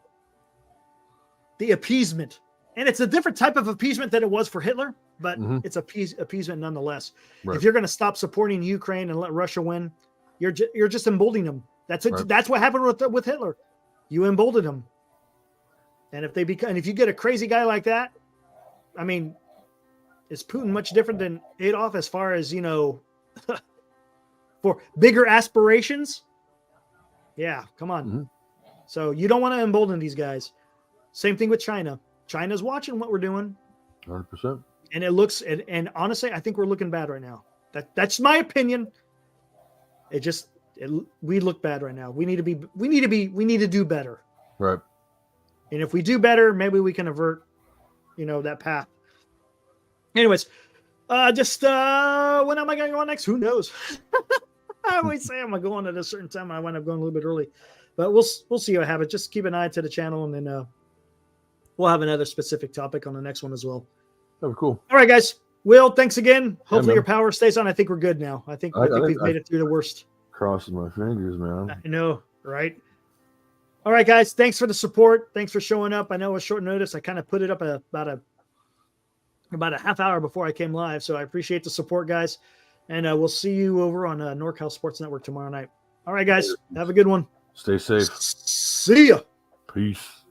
appeasement. And it's a different type of appeasement than it was for Hitler, but it's appeasement nonetheless. Right. If you're going to stop supporting Ukraine and let Russia win, you're just emboldening them. That's it. Right. That's what happened with Hitler. You emboldened them. And if you get a crazy guy like that, I mean, is Putin much different than Adolf as far as, for bigger aspirations? Yeah, come on. Mm-hmm. So you don't want to embolden these guys. Same thing with China. China's watching what we're doing. 100%. And it looks, and honestly, I think we're looking bad right now. That's my opinion. We look bad right now. We need to do better. Right. And if we do better, maybe we can avert, that path. Anyways, when am I going to go on next? Who knows? I always say I'm going to go on at a certain time. I wind up going a little bit early, but we'll see what happens. Just keep an eye to the channel, and then we'll have another specific topic on the next one as well. Oh, cool. All right, guys. Will, thanks again. Hopefully your power stays on. I think we're good now. I think we've made it through the worst. Crossing my fingers, man. I know, right? All right, guys. Thanks for the support. Thanks for showing up. I know it was short notice. I kind of put it up about a half hour before I came live. So I appreciate the support, guys. And we'll see you over on NorCal Sports Network tomorrow night. All right, guys. Have a good one. Stay safe. See ya. Peace.